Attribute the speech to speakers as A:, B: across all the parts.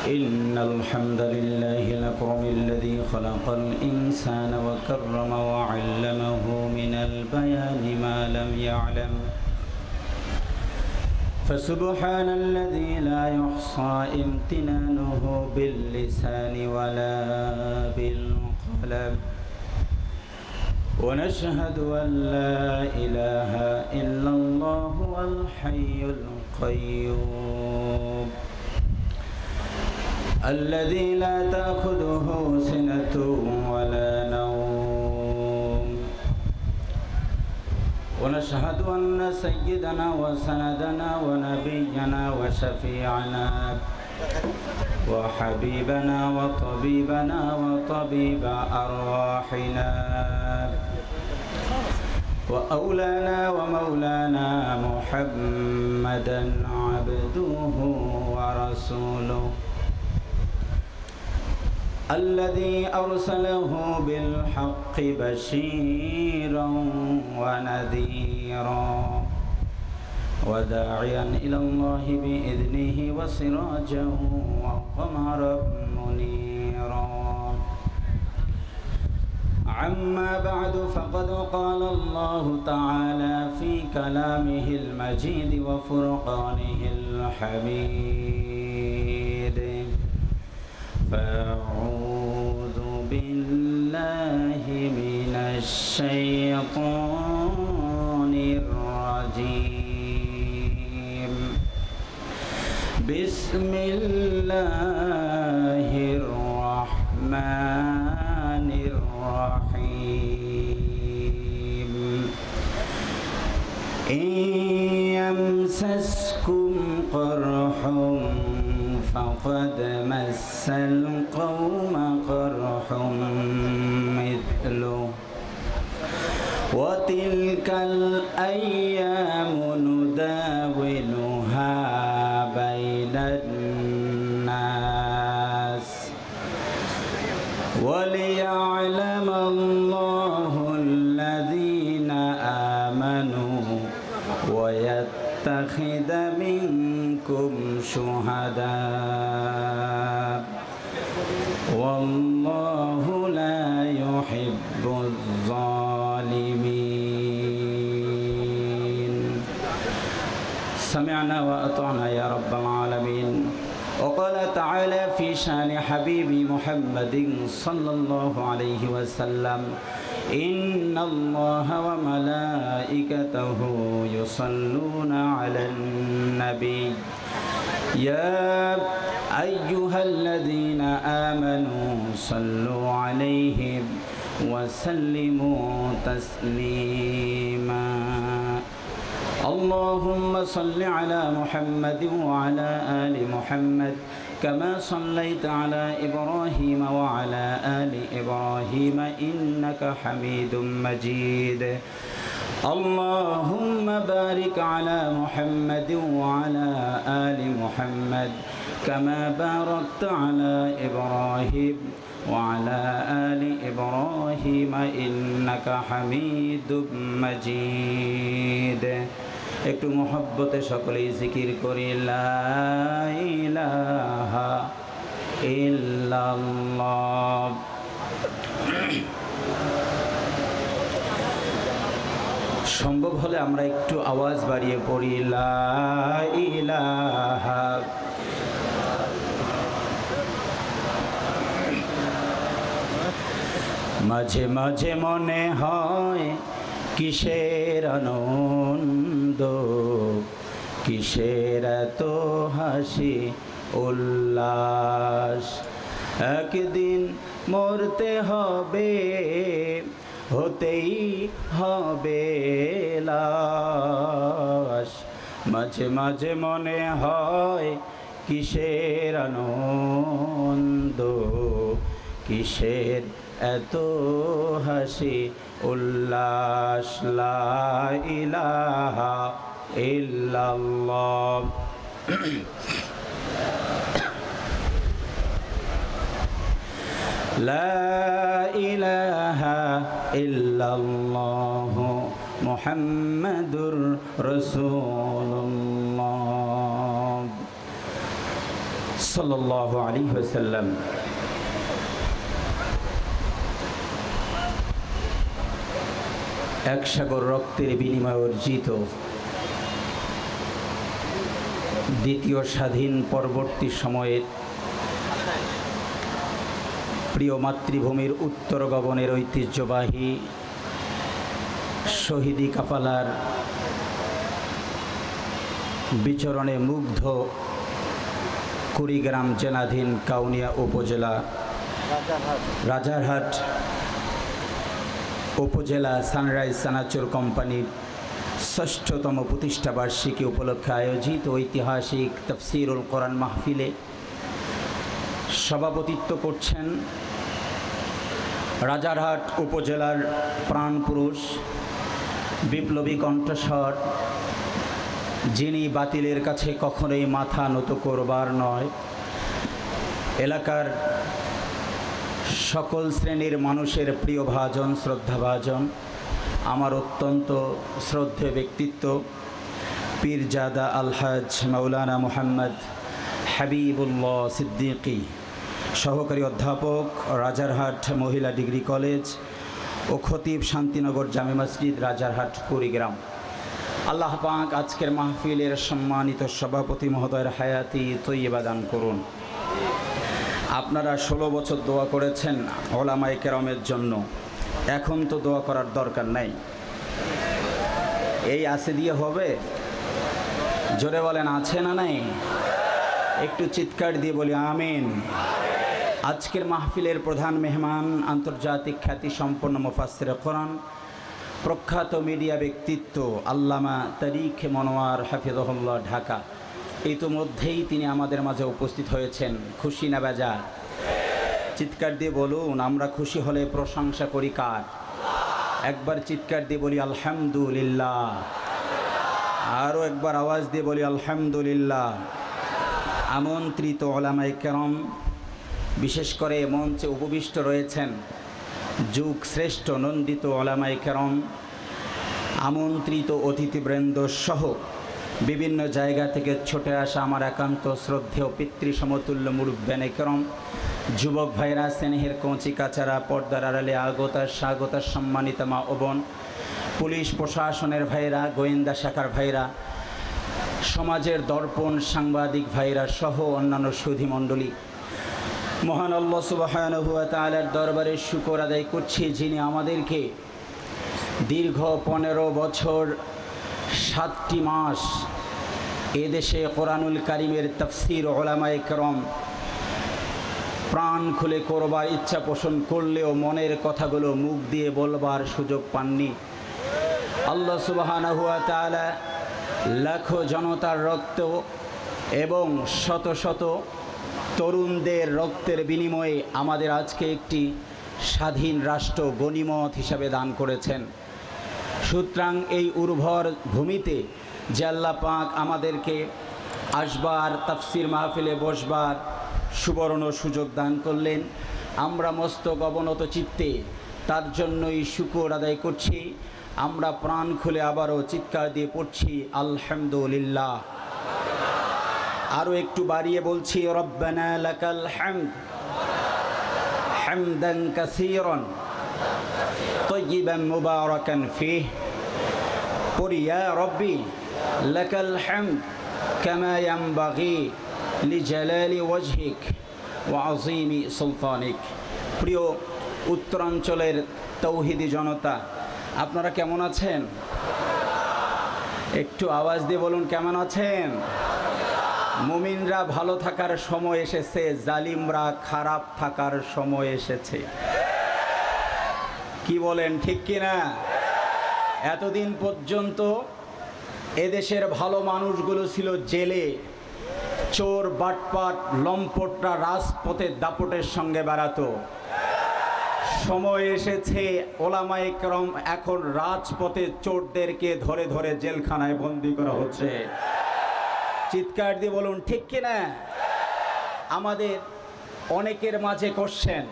A: إن الحمد لله الأكرم الذي خلق الإنسان وكرم وعلمه من البيان ما لم يعلم فسبحان الذي لا يحصى امتنانه باللسان ولا بالقلم ونشهد أن لا إله إلا الله الحي القيوم الذي لا تأخذه سنة ولا نوم ونشهد أن سيدنا وسندنا ونبينا وشفيعنا وحبيبنا وطبيبنا وطبيب أرواحنا وأولانا ومولانا محمدا عبده ورسوله الذي أرسله بالحق بشيرا ونذيرا وداعيا إلى الله بإذنه وسراجا وقمرا منيرا عما بعد فقد قال الله تعالى في كلامه المجيد وفرقانه الحميد فأعوذ بالله من الشيطان الرجيم بسم الله الرحمن الرحيم إن يمسسكم قرح فقد مس القوم قرح مثله وتلك الأيام نداولها بين الناس وليعلم الله الذين آمنوا ويتخذ منكم شهداء والله لا يحب الظالمين سمعنا وأطعنا يا رب العالمين وقال تعالى في شان حبيبي محمد صلى الله عليه وسلم إن الله وملائكته يصلون على النبي يا أيها الذين آمنوا صلوا عليه وسلموا تسليما اللهم صل على محمد وعلى آل محمد كما صليت على إبراهيم وعلى آل إبراهيم إنك حميد مجيد اللهم بارك على محمد وعلى آل محمد كما باركت على إبراهيم وعلى آل إبراهيم إنك حميد مجيد একটু মহব্বতে সকলেই জিকির করি লা ইলাহা ইল্লাল্লাহ সম্ভব হলে আমরা একটু আওয়াজ বাড়িয়ে পড়ি লা ইলাহা মাঝে মাঝে মনে হয় কিসের আনন্দ কিসের এত হাসি উল্লাস একদিন মরতে হবে হতেই হবে লাশ মাঝে মাঝে মনে হয় কিসের আনন্দ কিসের এত হাসি উল্লাস লা ইলাহা ইল্লাল্লাহ লা ইলাহা ইল্লাল্লাহ মুহাম্মাদুর রাসূলুল্লাহ সাল্লাল্লাহু আলাইহি ওয়াসাল্লাম এক সাগর রক্তের বিনিময়ে অর্জিত দ্বিতীয় স্বাধীন পরবর্তী সময়ে প্রিয় মাতৃভূমির উত্তর গগনের ঐতিহ্যবাহী শহীদি কাফালার বিচরণে মুগ্ধ কুড়িগ্রাম জেলাধীন কাউনিয়া উপজেলা রাজারহাট উপজেলা সানরাইজ চানাচুর কোম্পানির ৬ষ্ঠতম প্রতিষ্ঠাবার্ষিকী উপলক্ষে আয়োজিত ঐতিহাসিক তাফসীরুল কোরআন মাহফিলে সভাপতিত্ব করছেন রাজারহাট উপজেলার প্রাণপুরুষ বিপ্লবী কণ্ঠস্বর, যিনি বাতিলের কাছে কখনোই মাথা নত করবার নয়, এলাকার সকল শ্রেণীর মানুষের প্রিয়ভাজন শ্রদ্ধাভাজন, আমার অত্যন্ত শ্রদ্ধেয় ব্যক্তিত্ব পীরজাদা আলহাজ মাওলানা মুহাম্মদ হাবিবুল্লাহ সিদ্দিকী, সহকারী অধ্যাপক রাজারহাট মহিলা ডিগ্রি কলেজ ও খতিব শান্তিনগর জামে মসজিদ রাজারহাট কুড়িগ্রাম। আল্লাহ পাক আজকের মাহফিলের সম্মানিত সভাপতি মহোদয়ের হায়াতি তৈয়বা দান করুন। আপনারা 16 বছর দোয়া করেছেন ওলামায়ে কেরামের জন্য, এখন তো দোয়া করার দরকার নাই। এই আছে দিয়ে হবে? জোরে বলেন আছে না নাই? একটু চিৎকার দিয়ে বলি আমিন। আজকের মাহফিলের প্রধান মেহমান আন্তর্জাতিক খ্যাতি সম্পন্ন মুফাসসিরে কোরআন, প্রখ্যাত মিডিয়া ব্যক্তিত্ব আল্লামা তারিক মনোয়ার হাফিজাহুল্লাহ ঢাকা। ইতিমধ্যেই তিনি আমাদের মাঝে উপস্থিত হয়েছেন। খুশি না বেজার? চিৎকার দিয়ে বলুন আমরা খুশি হলে প্রশংসা করি কার? একবার চিৎকার দিয়ে বলি আলহামদুলিল্লাহ। আরও একবার আওয়াজ দিয়ে বলি আলহামদুলিল্লাহ। আমন্ত্রিত ওলামায়ে কেরাম, বিশেষ করে মঞ্চে উপবিষ্ট রয়েছেন যুগ শ্রেষ্ঠ নন্দিত ওলামায়ে কেরাম, আমন্ত্রিত অতিথিবৃন্দ সহ বিভিন্ন জায়গা থেকে ছুটে আসা আমার একান্ত শ্রদ্ধেয় পিতৃ সমতুল্য মুরব্বিয়ানে কেরাম, যুবক ভাইরা, স্নেহের কচি কাচারা, পর্দার আড়ালে আগতা স্বাগতা সম্মানিত মা ও বোন, পুলিশ প্রশাসনের ভাইরা, গোয়েন্দা শাখার ভাইরা, সমাজের দর্পণ সাংবাদিক ভাইরা সহ অন্যান্য সুধী মণ্ডলী, মহান আল্লাহ সুবহানাহু ওয়া তাআলার দরবারে শুকর আদায় করছি, যিনি আমাদেরকে দীর্ঘ 15 বছর 7টি মাস এদেশে কোরআনুল কারীমের তাফসীর উলামায়ে কেরাম প্রাণ খুলে করবার ইচ্ছা পোষণ করলেও মনের কথাগুলো মুখ দিয়ে বলবার সুযোগ পাননি। আল্লাহ সুবহানাহু ওয়া তাআলা লাখো জনতার রক্ত এবং শত শত তরুণদের রক্তের বিনিময়ে আমাদের আজকে একটি স্বাধীন রাষ্ট্র গনিমত হিসাবে দান করেছেন। সুতরাং এই উর্বর ভূমিতে যে আল্লাহ পাক আমাদেরকে আসবার, তাফসীর মাহফিলে বসবার সুবর্ণ সুযোগ দান করলেন, আমরা মস্তক অবনত চিত্তে তার জন্যই শুকর আদায় করছি। আমরা প্রাণ খুলে আবারও চিৎকার দিয়ে পড়ছি আলহামদুলিল্লাহ। আরও একটু বাড়িয়ে বলছি রব্বানা লাকাল হামদ হামদান কাসীরান তাইয়িবান মুবারাকান ফীহ। পড়ি ইয়া রব্বি লাকাল হামদ কামা ইয়ানবাগি লিজালালি ওয়াজহিক ওয়া আযীমি সুলতানিক। প্রিয় উত্তরাঞ্চলের তৌহিদি জনতা, আপনারা কেমন আছেন? একটু আওয়াজ দিয়ে বলুন কেমন আছেন? মুমিনরা ভালো থাকার সময় এসেছে, জালিমরা খারাপ থাকার সময় এসেছে। কি বলেন, ঠিক কিনা? এতদিন পর্যন্ত এদেশের ভালো মানুষগুলো ছিল জেলে, চোর বাটপাট লম্পটরা রাজপথে দাপটের সঙ্গে বেড়াতো। সময় এসেছে ওলামায়ে কেরাম এখন রাজপথে চোরদেরকে ধরে ধরে জেলখানায় বন্দি করা হচ্ছে। চিৎকার দিয়ে বলুন ঠিক কিনা? আমাদের অনেকের মাঝে কোশ্চেন,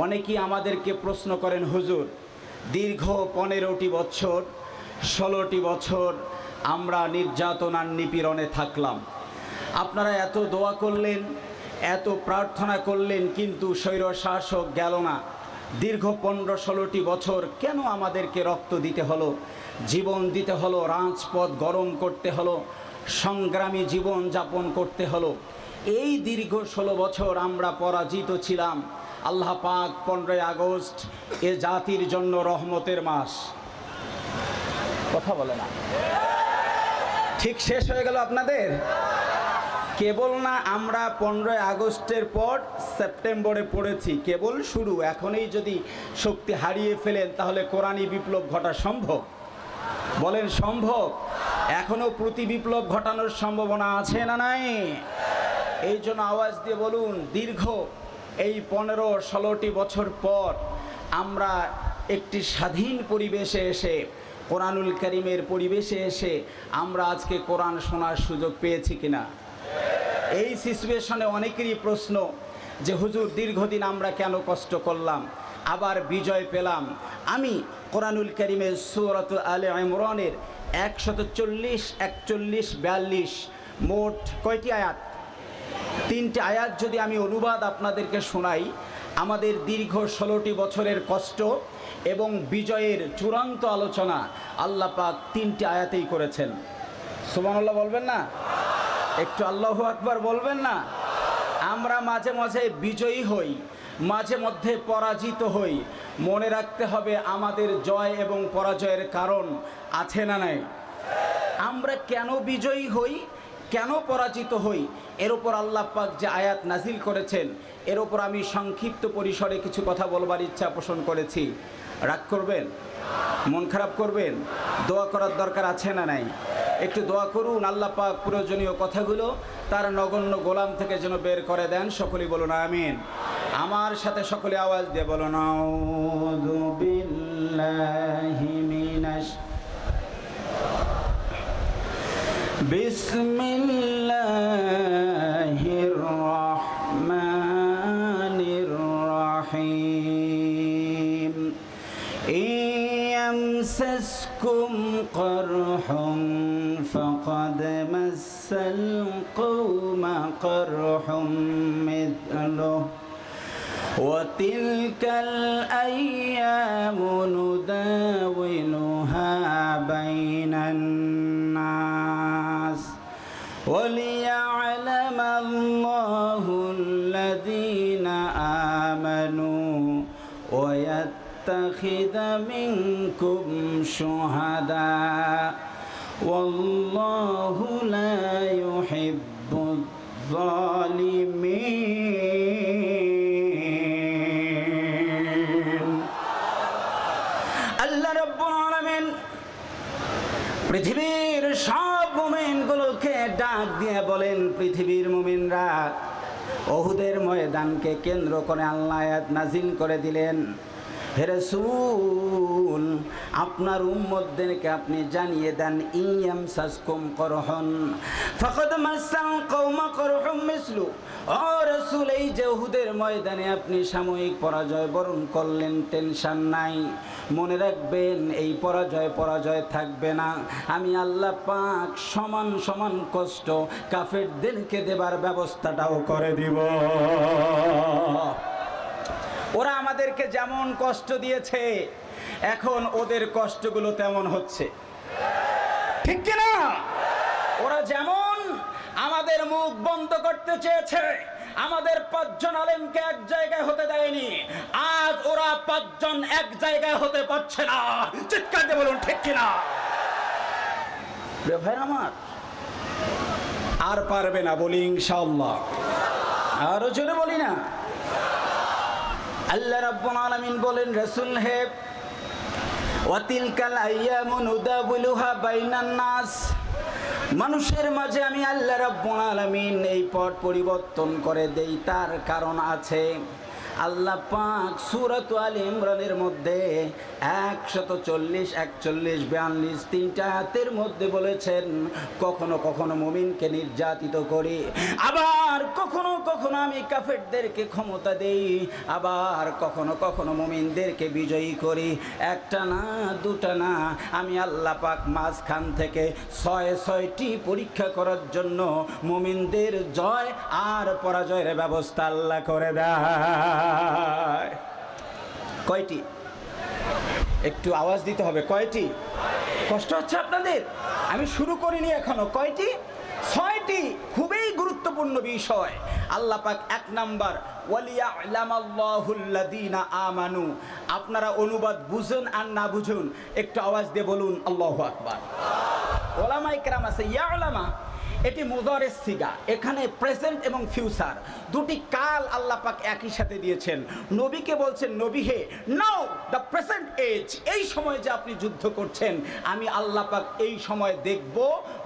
A: অনেকেই আমাদেরকে প্রশ্ন করেন, হুজুর দীর্ঘ 15টি বছর 16টি বছর আমরা নির্যাতন আর নিপীড়নে থাকলাম, আপনারা এত দোয়া করলেন, এত প্রার্থনা করলেন কিন্তু স্বৈর শাসক গেল না। দীর্ঘ 15-16টি বছর কেন আমাদেরকে রক্ত দিতে হলো, জীবন দিতে হলো, রাজপথ গরম করতে হলো, সংগ্রামী জীবন যাপন করতে হলো? এই দীর্ঘ 16 বছর আমরা পরাজিত ছিলাম। আল্লাহ পাক 15ই আগস্ট এ জাতির জন্য রহমতের মাস। কথা বলে না, ঠিক শেষ হয়ে গেল আপনাদের? কেবল না আমরা 15ই আগস্টের পর সেপ্টেম্বরে পড়েছি, কেবল শুরু। এখনই যদি শক্তি হারিয়ে ফেলেন তাহলে কোরআনী বিপ্লব ঘটা সম্ভব? বলেন সম্ভব? এখনো প্রতি বিপ্লব ঘটানোর সম্ভাবনা আছে না নাই? এই জন্য আওয়াজ দিয়ে বলুন, দীর্ঘ এই 15-16টি বছর পর আমরা একটি স্বাধীন পরিবেশে এসে, কোরআনুল কারীমের পরিবেশে এসে আমরা আজকে কোরআন শোনার সুযোগ পেয়েছি কিনা? এই সিচুয়েশনে অনেকেরই প্রশ্ন যে হুজুর দীর্ঘদিন আমরা কেন কষ্ট করলাম, আবার বিজয় পেলাম। আমি কোরআনুল কারীমের সূরাত আলে ইমরানের 140, 41, 42 মোট কয়টি আয়াত? 3টি আয়াত যদি আমি অনুবাদ আপনাদেরকে শোনাই, আমাদের দীর্ঘ 16টি বছরের কষ্ট এবং বিজয়ের চূড়ান্ত আলোচনা আল্লাহ পাক 3টি আয়াতেই করেছেন। সুবহানাল্লাহ বলবেন না? একটু আল্লাহু আকবার বলবেন না? আমরা মাঝে মাঝে বিজয়ী হই, মাঝে মধ্যে পরাজিত হই। মনে রাখতে হবে আমাদের জয় এবং পরাজয়ের কারণ আছে না নাই? আমরা কেন বিজয়ী হই, কেন পরাজিত হই, এর ওপর আল্লাহ পাক যে আয়াত নাজিল করেছেন, এর ওপর আমি সংক্ষিপ্ত পরিসরে কিছু কথা বলবার ইচ্ছা পোষণ করেছি। রাগ করবেন? মন খারাপ করবেন? দোয়া করার দরকার আছে না নাই? একটু দোয়া করুন, আল্লাহ পাক প্রয়োজনীয় কথাগুলো তার নগণ্য গোলাম থেকে যেন বের করে দেন। সকলেই বলুন আমিন। আমার সাথে সকলে আওয়াজ দিয়ে বলুন আউযু বিল্লাহি মিনাশ বিসমিল্লাহির রহমানির রহিম। ইয়ামসাসকুম করহুম ফাকাদ মাসাল কওমা করহুম মিথলুহু وتلك الأيام نداولها بين الناس وليعلم الله الذين آمنوا ويتخذ منكم شهداء والله لا يحب الظالمين। আল্লাহ রাব্বুল আলামিন পৃথিবীর সব মুমিনগুলোকে ডাক দিয়ে বলেন, পৃথিবীর মুমিনরা, উহুদের ময়দানকে কেন্দ্র করে আল্লাহ আয়াত নাজিল করে দিলেন, হে রাসূল আপনার উম্মতদেরকে আপনি জানিয়ে দেন, ইয়ামসাসকুম করহুন ফাকাদ মাসাল কওমা করহুম মিসলু। ও রাসূল, এই যে উহুদের ময়দানে আপনি সাময়িক পরাজয় বরণ করলেন, টেনশন নাই, মনে রাখবেন এই পরাজয় থাকবে না। আমি আল্লাহ পাক সমান সমান কষ্ট কাফেরদেরকে দেবার ব্যবস্থাটাও করে দিব। ওরা আমাদেরকে যেমন কষ্ট দিয়েছে, এখন ওদের কষ্টগুলো তেমন হচ্ছে, ঠিক কিনা? ওরা যেমন আমাদের মুখ বন্ধ করতে চেয়েছে, আমাদের 5 জন আলেমকে এক জায়গায় হতে দেয়নি, আজ ওরা 5 জন এক জায়গায় হতে পারছে না। চিৎকার দিয়ে বলুন ঠিক কিনা? ভাই আমার আর পারবে না, বলি ইনশাআল্লাহ। আরো জোরে বলি না? আল্লাহ রাব্বুল আলামিন বলেন, রাসূল হে, ওয়াতিলকাল আইয়ামু নুদাবিলুহা বাইনান নাস, মানুষের মাঝে আমি আল্লাহ রাব্বুল আলামিন এই পথ পরিবর্তন করে দেই, তার কারণ আছে। আল্লাহ পাক সূরাত আলে ইমরানের মধ্যে 140, 41, 42 তিনটা আয়াতের মধ্যে বলেছেন, কখনো কখনো মুমিনকে নির্যাতিত করি, আবার কখনো কখনো আমি কাফেরদেরকে ক্ষমতা দেই, আবার কখনো কখনো মুমিনদেরকে বিজয়ী করি। একটা না দুটা না, আমি আল্লাহ পাক মাঝখান থেকে 6টি পরীক্ষা করার জন্য মুমিনদের জয় আর পরাজয়ের ব্যবস্থা আল্লাহ করে দেয়। কয়টি? একটু আওয়াজ দিতে হবে। কয়টি? কষ্ট হচ্ছে আপনাদের? আমি শুরু করিনি এখনো। কয়টি? 6টি। খুবই গুরুত্বপূর্ণ বিষয়। আল্লাহ পাক 1 নাম্বার, ওয়ালিয়ালামাল্লাহুল্লাযীনা আমানু। আপনারা অনুবাদ বুঝুন আর না বুঝুন একটু আওয়াজ দিয়ে বলুন আল্লাহু আকবার। ওলামায়ে কেরাম আছে, ইয়া উলামা, এটি মুযারের সিগা, এখানে প্রেজেন্ট এবং ফিউচার দুটি কাল আল্লাহ পাক একই সাথে দিয়েছেন। নবীকে বলছেন, নবী হে, নাও দ্য প্রেজেন্ট এজ, এই সময় যে আপনি যুদ্ধ করছেন, আমি আল্লাহ পাক এই সময় দেখব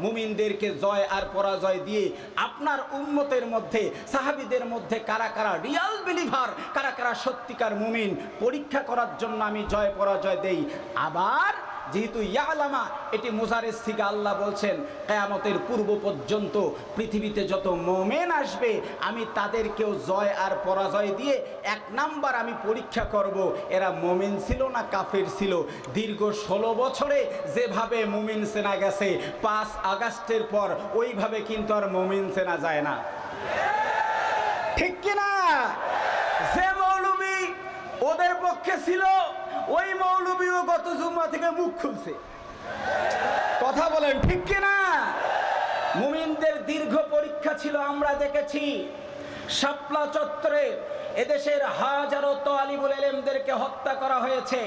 A: মুমিনদেরকে জয় আর পরাজয় দিয়ে আপনার উম্মতের মধ্যে, সাহাবীদের মধ্যে কারা কারা রিয়াল বিলিভার, কারা কারা সত্যিকার মুমিন, পরীক্ষা করার জন্য আমি জয় পরাজয় দেই। আবার যেহেতু ইয়ালামা এটি মুজারের সিগা, আল্লাহ বলছেন কিয়ামতের পূর্ব পর্যন্ত পৃথিবীতে যত মুমিন আসবে আমি তাদেরকেও জয় আর পরাজয় দিয়ে 1 নাম্বার আমি পরীক্ষা করব এরা মুমিন ছিল না কাফের ছিল। দীর্ঘ 16 বছরে যেভাবে মুমিন চেনা গেছে 5 আগস্টের পর ওইভাবে কিন্তু আর মুমিন চেনা যায় না, ঠিক কিনা? যে মৌলবী ওদের পক্ষে ছিল ওই মৌলবীও গত জুম্মা থেকে মুখ খুলছে। কথা বলেন ঠিক কিনা? মুমিনদের দীর্ঘ পরীক্ষা ছিল, আমরা দেখেছি শাপলা চত্বরে এদেশের হাজারো তালিবুল ইলমদেরকে হত্যা করা হয়েছে।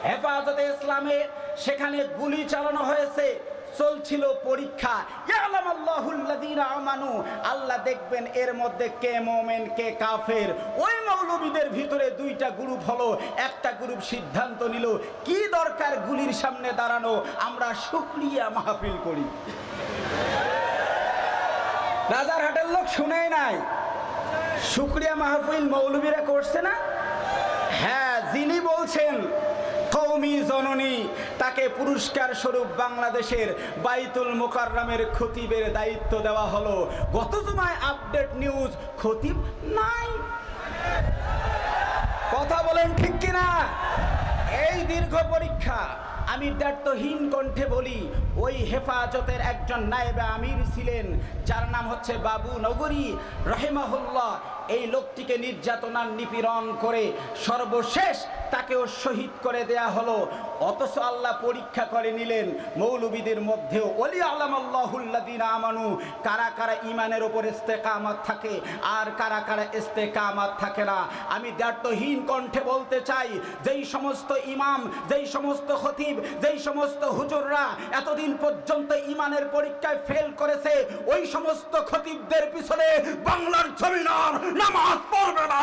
A: হেফাজতে ইসলামে সেখানে গুলি চালানো হয়েছে, চলছিল পরীক্ষা। ইয়ালামাল্লাহুল্লাযীনা আমানু, আল্লাহ দেখবেন এর মধ্যে কে মুমিন কে কাফের। ওই মৌলবীদের ভিতরে 2টা গ্রুপ হলো, একটা গ্রুপ সিদ্ধান্ত নিল কি দরকার গুলির সামনে দাঁড়ানো, আমরা শুকরিয়া মাহফিল করি। রাজারহাটের লোক শুনেই নাই, শুকরিয়া মাহফিল মৌলবীরা করছে না? হ্যাঁ, যিনি বলছেন কওমি জননী, তাকে পুরস্কার স্বরূপ বাংলাদেশের বাইতুল মুকাররমের খতিবের দায়িত্ব দেওয়া হলো। গত জুমায় আপডেট নিউজ, খতিব নাই। কথা বলেন ঠিক কিনা? এই দীর্ঘ পরীক্ষা আমি দ্ব্যর্থহীন কণ্ঠে বলি, ওই হেফাজতের একজন নায়েবে আমির ছিলেন যার নাম হচ্ছে বাবু নগরী রহিমাহুল্লাহ। এই লোকটিকে নির্যাতনার নিপীড়ন করে সর্বশেষ তাকেও শহীদ করে দেয়া হলো। অথচ আল্লাহ পরীক্ষা করে নিলেন মৌলবীদের মধ্যেও ওয়ালিয়ালামাল্লাহুল্লাযীনা আমানু, কারা কারা ঈমানের উপর ইস্তেকামত থাকে আর কারা কারা ইস্তেকামত থাকে না। আমি দ্ব্যর্থহীন কণ্ঠে বলতে চাই, যেই সমস্ত ইমাম, যেই সমস্ত খতিব, যেই সমস্ত হুজুররা এতদিন পর্যন্ত ঈমানের পরীক্ষায় ফেল করেছে, ওই সমস্ত খতিবদের পিছনে বাংলার জমিনার নামাজ পড়বে না,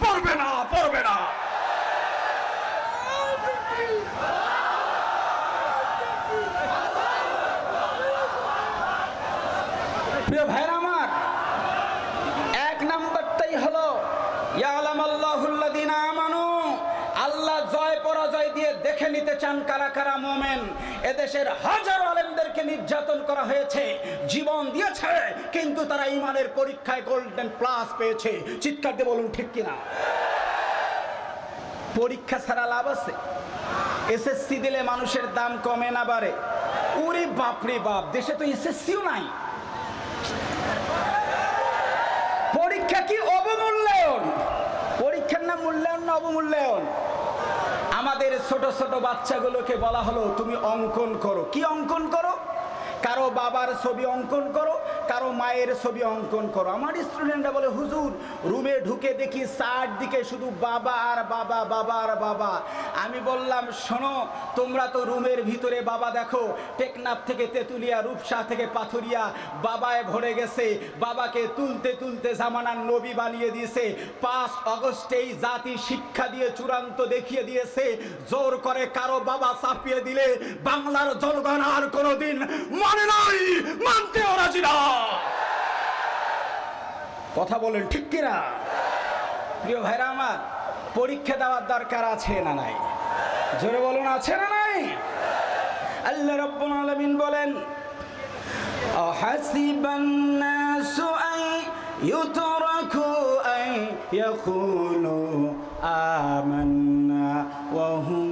A: পড়বে না, পড়বে না। প্রিয় ভাইরা আমার, 1 নাম্বারটাই হলো ইয়ালামাল্লাহুল্লাযীনা আমানু। আল্লাহ জয় পরাজয় দিয়ে দেখে নিতে চান কারা কারা মুমিন। এদেশের হাজারো আলেমদেরকে নির্যাতন করা হয়েছে, জীবন দিয়েছে, কিন্তু তারা ঈমানের পরীক্ষায় গোল্ডেন প্লাস পেয়েছে। চিৎকার দিয়ে বলুন ঠিক কিনা? পরীক্ষা ছাড়া লাভ আছে? এসএসসি দিলে মানুষের দাম কমে না বাড়ে? ওরে বাপরে বাপ, দেশে তো এসএসসিও নাই। পরীক্ষা কি অবমূল্যায়ন? পরীক্ষার নাম মূল্যায়ন না অবমূল্যায়ন? আমাদের ছোট ছোট বাচ্চাগুলোকে বলা হলো তুমি অঙ্কন করো। কি অঙ্কন করো? কারো বাবার ছবি অঙ্কন করো, কারো মায়ের ছবি অঙ্কন করো। আমার স্টুডেন্টরা বলে হুজুর রুমে ঢুকে দেখি চারদিকে শুধু বাবা আর বাবা, বাবা আর বাবা। আমি বললাম শোনো, তোমরা তো রুমের ভিতরে বাবা দেখো, টেকনাফ থেকে তেতুলিয়া, রূপসা থেকে পাথুরিয়া বাবায় ভরে গেছে। বাবাকে তুলতে তুলতে জামানার নবী বানিয়ে দিয়েছে। 5 আগস্টেই জাতি শিক্ষা দিয়ে চূড়ান্ত দেখিয়ে দিয়েছে, জোর করে কারো বাবা চাপিয়ে দিলে বাংলার জনগণ আর কোনোদিন মানে নাই, মানতে রাজি না। কথা বলেন ঠিক কিনা? প্রিয় ভাইরা আমার, পরীক্ষা দেওয়ার দরকার আছে না নাই? জোরে বলুন, আছে না নাই? আল্লাহ রাব্বুল আলামিন বলেন, আহাসিবান নাসু আন ইউতরাকু আন ইয়াকুলু আমান্না ওয়া হুম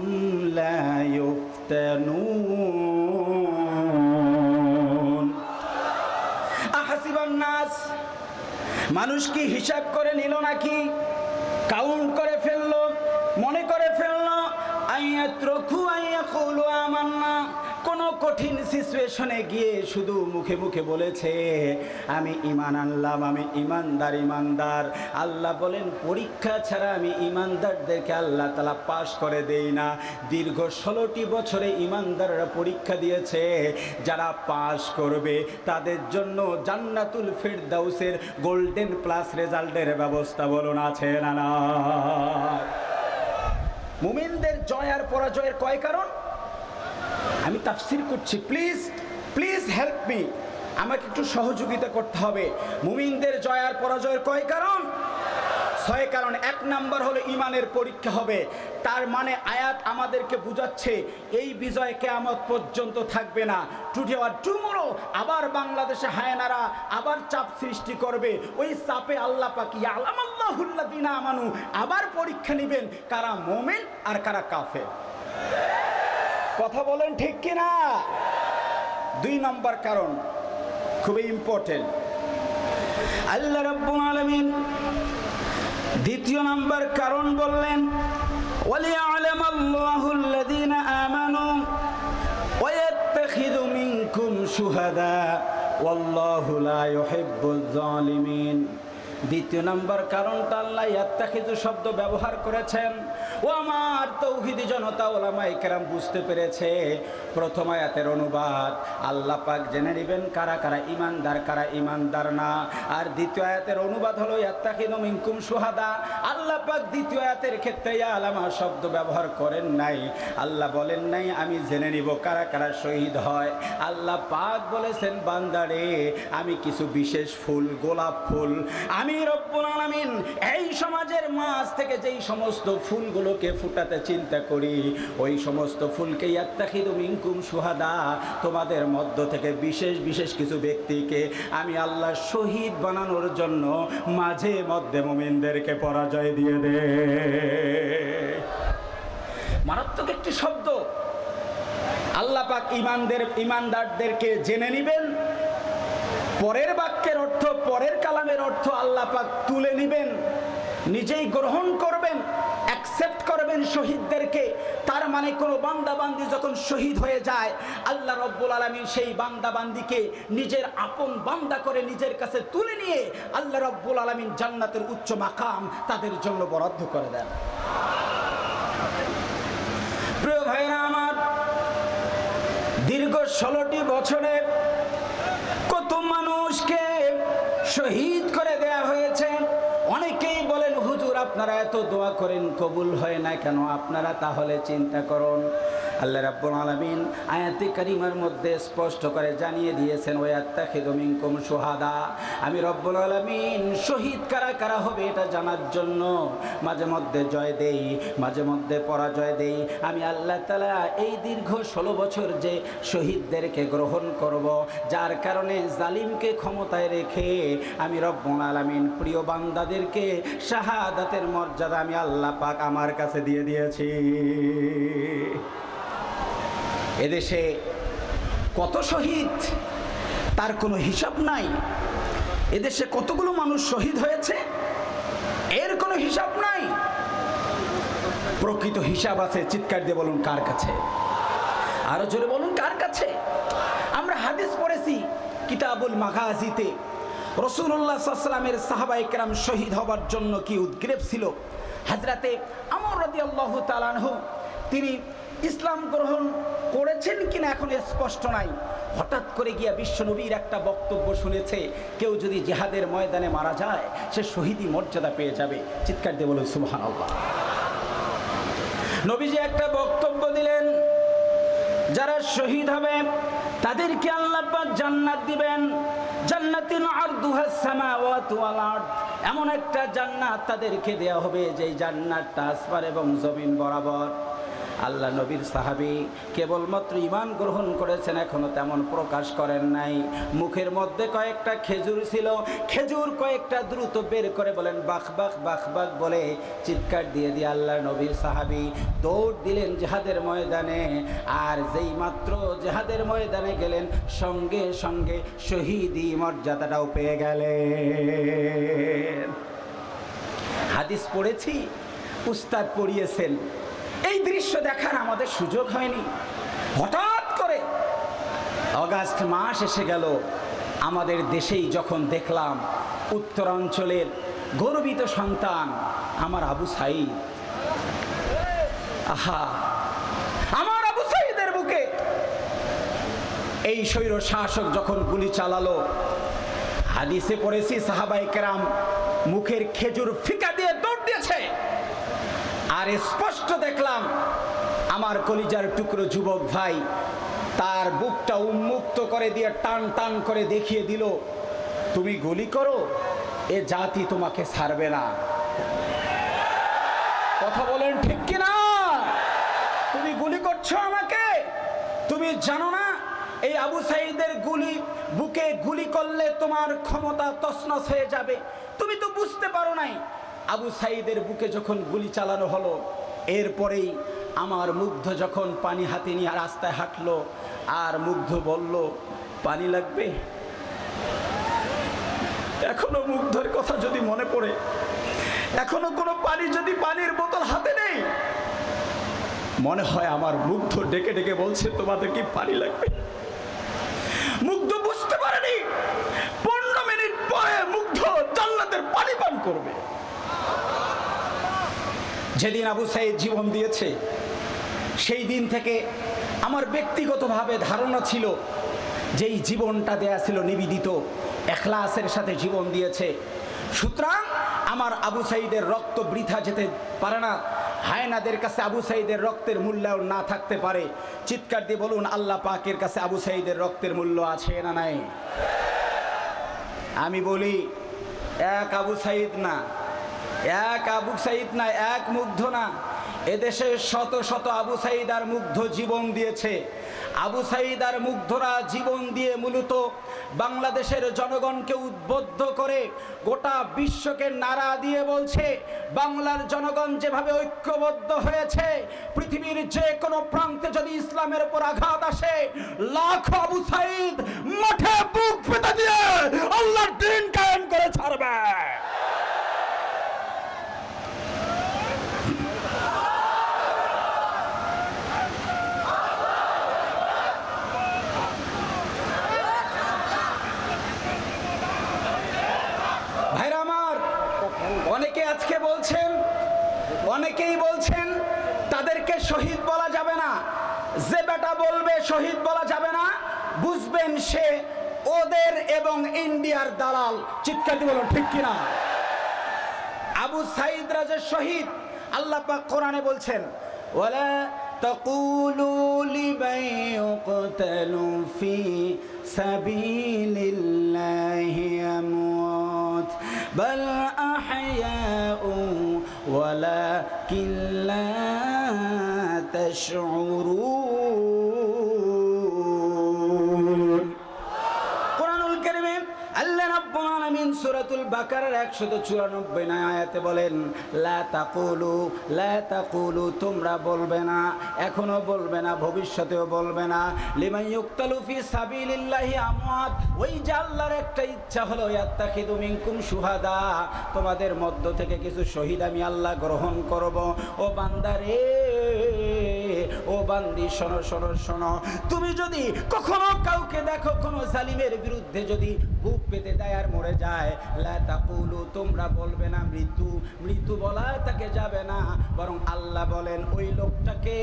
A: লা ইফতানুন। আহাসিবান নাস, মানুষ কি হিসাব করে নিল নাকি? কাউন্ট করে ফেললো, মনে করে ফেললো আইয়াতরকু আইয়াকুলু আমান্না। কোন কঠিন সিচুয়েশনে গিয়ে শুধু মুখে মুখে বলেছে আমি ঈমান আনলাম, আমি ঈমানদার ঈমানদার। আল্লাহ বলেন পরীক্ষা ছাড়া আমি ঈমানদারদেরকে আল্লাহ তাআলা পাস করে দেই না। দীর্ঘ 16টি বছরে ঈমানদাররা পরীক্ষা দিয়েছে, যারা পাস করবে তাদের জন্য জান্নাতুল ফিরদাউসের গোল্ডেন প্লাস রেজাল্টের ব্যবস্থা বলুন আছে না না? মুমিনদের জয় আর পরাজয়ের কয় কারণ? আমি তাফসীর করছি, প্লিজ প্লিজ হেল্প মি, আমাকে একটু সহযোগিতা করতে হবে। মুমিনদের জয় আর পরাজয়ের কয় কারণ? 6 কারণ। 1 নাম্বার হলো ঈমানের পরীক্ষা হবে। তার মানে আয়াত আমাদেরকে বুঝাচ্ছে এই বিজয় কিয়ামত পর্যন্ত থাকবে না। টুডে অর টুমরো আবার বাংলাদেশে হায়নারা আবার চাপ সৃষ্টি করবে। ওই চাপে আল্লাহ পাক ইয়ালামাল্লাহুল্লাযিনা আমানু আবার পরীক্ষা নেবেন কারা মুমিন আর কারা কাফের। কথা বলেন ঠিক কিনা? 2 নম্বর কারণ খুবই ইম্পর্টেন্ট। আল্লাহ রাব্বুল আলামিন 2য় নম্বর কারণ বললেন ওয়ালিয়ালামাল্লাহুল্লাযিনা আমানু ওয়া ইয়াত্তাখিযু মিনকুম শুহাদা ওয়াল্লাহু লা ইউহিব্বুয যালিমিন। 2য় নম্বর কারণটা আল্লাহ ইয়াত্তাখিযু শব্দ ব্যবহার করেছেন। ও আমার তৌহিদি জনতা, ওলামায়ে কেরাম বুঝতে পেরেছে। প্রথম আয়াতের অনুবাদ আল্লাহ পাক জেনে নেবেন কারা কারা ঈমানদার কারা ঈমানদার না। আর 2য় আয়াতের অনুবাদ হলো ইয়াত্তাখিযু মিনকুম শুহাদা। আল্লাহ পাক 2য় আয়াতের ক্ষেত্রে আলামা শব্দ ব্যবহার করেন নাই। আল্লাহ বলেন নাই আমি জেনে নিব কারা কারা শহীদ হয়। আল্লাহ পাক বলেছেন বান্দারে আমি কিছু বিশেষ ফুল, গোলাপ ফুল, আমি রব্বুল আলামিন এই সমাজের মাঝ থেকে যেই সমস্ত ফুলগুলোকে ফুটাতে চিন্তা করি ওই সমস্ত ফুলকে ইয়াত্তাখিযু মিনকুম শুহাদা, তোমাদের মধ্য থেকে বিশেষ বিশেষ কিছু ব্যক্তিকে আমি আল্লাহ শহীদ বানানোর জন্য মাঝে মধ্যে মুমিনদেরকে পরাজয় দিয়ে দে। মারাত্মক একটি শব্দ। আল্লাহ পাক ঈমানদারদেরকে জেনে নেবেন, পরের বাক্যের অর্থ, পরের কালামের অর্থ আল্লাহ পাক তুলে নেবেন, নিজেই গ্রহণ করবেন, অ্যাকসেপ্ট করবেন শহীদদেরকে। তার মানে কোনো বান্দাবান্দি যখন শহীদ হয়ে যায় আল্লাহ রব্বুল আলামিন সেই বান্দাবান্দিকে নিজের আপন বান্দা করে নিজের কাছে তুলে নিয়ে আল্লাহ রব্বুল আলামিন জান্নাতের উচ্চ মাকাম তাদের জন্য বরাদ্দ করে দেন। প্রিয় ভাইরা আমার, দীর্ঘ 16টি বছরে কত মানুষকে শহীদ করে দেয়া হয়েছে। অনেকেই বলেন হুজুর আপনারা এত দোয়া করেন কবুল হয় না কেন? আপনারা তাহলে চিন্তা করুন। আল্লাহ রাব্বুল আলামিন আয়াতে কারিমার মধ্যে স্পষ্ট করে জানিয়ে দিয়েছেন ওয়াত্তাখিযু মিনকুম শুহাদা। আমি রব্বুল আলামিন শহীদ কারা কারা হবে এটা জানার জন্য মাঝে মধ্যে জয় দেই, মাঝে মধ্যে পরাজয় দেই। আমি আল্লাহ তাআলা এই দীর্ঘ 16 বছর যে শহীদদেরকে গ্রহণ করব, যার কারণে জালিমকে ক্ষমতায় রেখে আমি রব্বুল আলামিন প্রিয় বান্দাদেরকে শাহাদাতের মর্যাদা আমি আল্লাহ পাক আমার কাছে দিয়ে দিয়েছি। এদেশে কত শহীদ তার কোনো হিসাব নাই। এদেশে কতগুলো মানুষ শহীদ হয়েছে এর কোনো হিসাব নাই। প্রকৃত হিসাব আছে, চিৎকার দিয়ে বলুন কার কাছে? আরো জোরে বলুন কার কাছে? আমরা হাদিস পড়েছি কিতাবুল মাগাজিতে, রাসূলুল্লাহ সাল্লাল্লাহু আলাইহি ওয়াসাল্লামের সাহাবায়ে কেরাম শহীদ হবার জন্য কি উদ্গ্রীব ছিল। হযরতে ওমর রাদিয়াল্লাহু তাআলা আনহু তিনি ইসলাম গ্রহণ করেছেন কিনা এখন স্পষ্ট নাই। হঠাৎ করে গিয়া বিশ্বনবীর একটা বক্তব্য শুনেছে, কেউ যদি জিহাদের ময়দানে মারা যায় সে শহীদি মর্যাদা পেয়ে যাবে। চিৎকার দিয়ে বলুন সুবহানাল্লাহ। নবীজি একটা বক্তব্য দিলেন, যারা শহীদ হবে তাদেরকে আল্লাহ পাক জান্নাত দিবেন। জান্নাতিন আরদুহাস সামাওয়াতু ওয়াল আরদ, এমন একটা জান্নাত তাদেরকে দেয়া হবে যেই জান্নাতটা আসমান এবং জমিন বরাবর। আল্লাহ নবীর সাহাবী কেবলমাত্র ঈমান গ্রহণ করেছেন, এখনো তেমন প্রকাশ করেন নাই। মুখের মধ্যে কয়েকটা খেজুর ছিল, খেজুর কয়েকটা দ্রুত বের করে বলেন বাখ বাখ বাখ বাখ বলে চিৎকার দিয়ে দিয়ে আল্লাহ নবীর সাহাবী দৌড় দিলেন জিহাদের ময়দানে। আর যেই মাত্র জিহাদের ময়দানে গেলেন, সঙ্গে সঙ্গে শহীদি মর্যাদাটাও পেয়ে গেলেন। হাদিস পড়েছি, উস্তাদ পড়িয়েছেন। এই দৃশ্য দেখার আমাদের সুযোগ হয়নি। হঠাৎ করে অগাস্ট মাস এসে গেল, আমাদের দেশেই যখন দেখলাম উত্তরাঞ্চলের গর্বিত সন্তান আমার আবু সাঈদ, আহা, আমার আবু সাঈদের বুকে এই স্বৈর শাসক যখন গুলি চালালো, হাদিসে পড়েছি সাহাবায়ে কেরাম মুখের খেজুর ফিকা দিয়ে দৌড় দিয়েছে। আর স্পষ্ট দেখলাম আমার কলিজার টুকরো যুবক ভাই তার বুকটা উন্মুক্ত করে দিয়ে টান টান করে দেখিয়ে দিল, তুমি গুলি করো, এ জাতি তোমাকে ছাড়বে না। কথা বলেন ঠিক কিনা? তুমি গুলি করছো আমাকে, তুমি জানো না এই আবু সাঈদের বুকে গুলি করলে তোমার ক্ষমতা তছনছ হয়ে যাবে, তুমি তো বুঝতে পারো নাই। আবু সাঈদের বুকে যখন গুলি চালানো হলো, এরপরেই আমার মুগ্ধ যখন পানি হাতে নিয়ে রাস্তায় হাঁটলো, আর মুগ্ধ বলল পানি লাগবে। এখনো মুগ্ধের কথা যদি মনে পড়ে, এখনো কোনো পানি যদি পানির বোতল হাতে নেই, মনে হয় আমার মুগ্ধ ডেকে ডেকে বলছে তোমাদের কি পানি লাগবে। মুগ্ধ বুঝতে পারেনি 15 মিনিট পরে মুগ্ধ জান্নাতের পানি পান করবে। যেদিন আবু সাঈদ জীবন দিয়েছে, সেই দিন থেকে আমার ব্যক্তিগতভাবে ধারণা ছিল যে এই জীবনটা দেয়া ছিল নিবেদিত, ইখলাসের সাথে জীবন দিয়েছে। সুতরাং আমার আবু সাঈদের রক্ত বৃথা যেতে পারে না। হায়নাদের কাছে আবু সাঈদের রক্তের মূল্যায়ন না থাকতে পারে। চিৎকার দিয়ে বলুন, আল্লাহ পাকের কাছে আবু সাঈদের রক্তের মূল্য আছে না নাই? আমি বলি, এক আবু সাঈদ না, এক আবু সাঈদ না, এক মুগ্ধ না, এদেশে শত শত আবু সাঈদ আর মুগ্ধ জীবন দিয়েছে। আবু সাঈদ আর মুগ্ধরা জীবন দিয়ে মূলত বাংলাদেশের জনগণকে উদ্বুদ্ধ করে গোটা বিশ্বকে নাড়া দিয়ে বলছে, বাংলার জনগণ যেভাবে ঐক্যবদ্ধ হয়েছে, পৃথিবীর যে কোনো প্রান্তে যদি ইসলামের উপর আঘাত আসে, লাখো আবু সাঈদ মাঠে বুক পেতে দিয়ে আল্লাহর দ্বীন কায়েম করে ছাড়বে। অনেকে আজকে বলছেন, অনেকেই বলছেন তাদেরকে শহীদ বলা যাবে না। যে বেটা বলবে শহীদ বলা যাবে না, বুঝবেন সে ওদের এবং ইন্ডিয়ার দালাল। চিৎকার দিয়ে বলুন ঠিক কিনা? আবু সাঈদ রাজের শহীদ আল্লাহ পাক কোরআনে বলছেন, ওয়ালা তাকুলু লিমান ইউকতালু ফি সাবিলিল্লাহি আমওয়াত বাল আহইয়াউ ওয়ালাকিন লা তাশউরুন। কোরআনুল কারীমে আল্লাহ রাব্বুল আলামিন সূরাতুল বাকারার 194 আয়াতে বলেন, লা তাকুলু, তোমরা বলবে না, এখনো বলবে না, ভবিষ্যতেও বলবে না, লিমান ইউকতালু ফি সাবিলিল্লাহি আমওয়াত। ওই যে আল্লাহর একটা ইচ্ছা হলো, ইয়াত্তাখিযু মিনকুম শুহাদা, তোমাদের মধ্য থেকে কিছু শহীদ আমি আল্লাহ গ্রহণ করব। ও বান্দারে, ও বান্দি, শোনো শোনো শোনো, তুমি যদি কখনো কাউকে দেখো কোনো জালিমের বিরুদ্ধে যদি বুক পেতে দেয় আর মরে যায়, লা তাকুলু, তোমরা বলবে না মৃত্যু, মৃত্যু বলা তাকে যাবে না, বরং আল্লাহ বলেন ওই লোকটাকে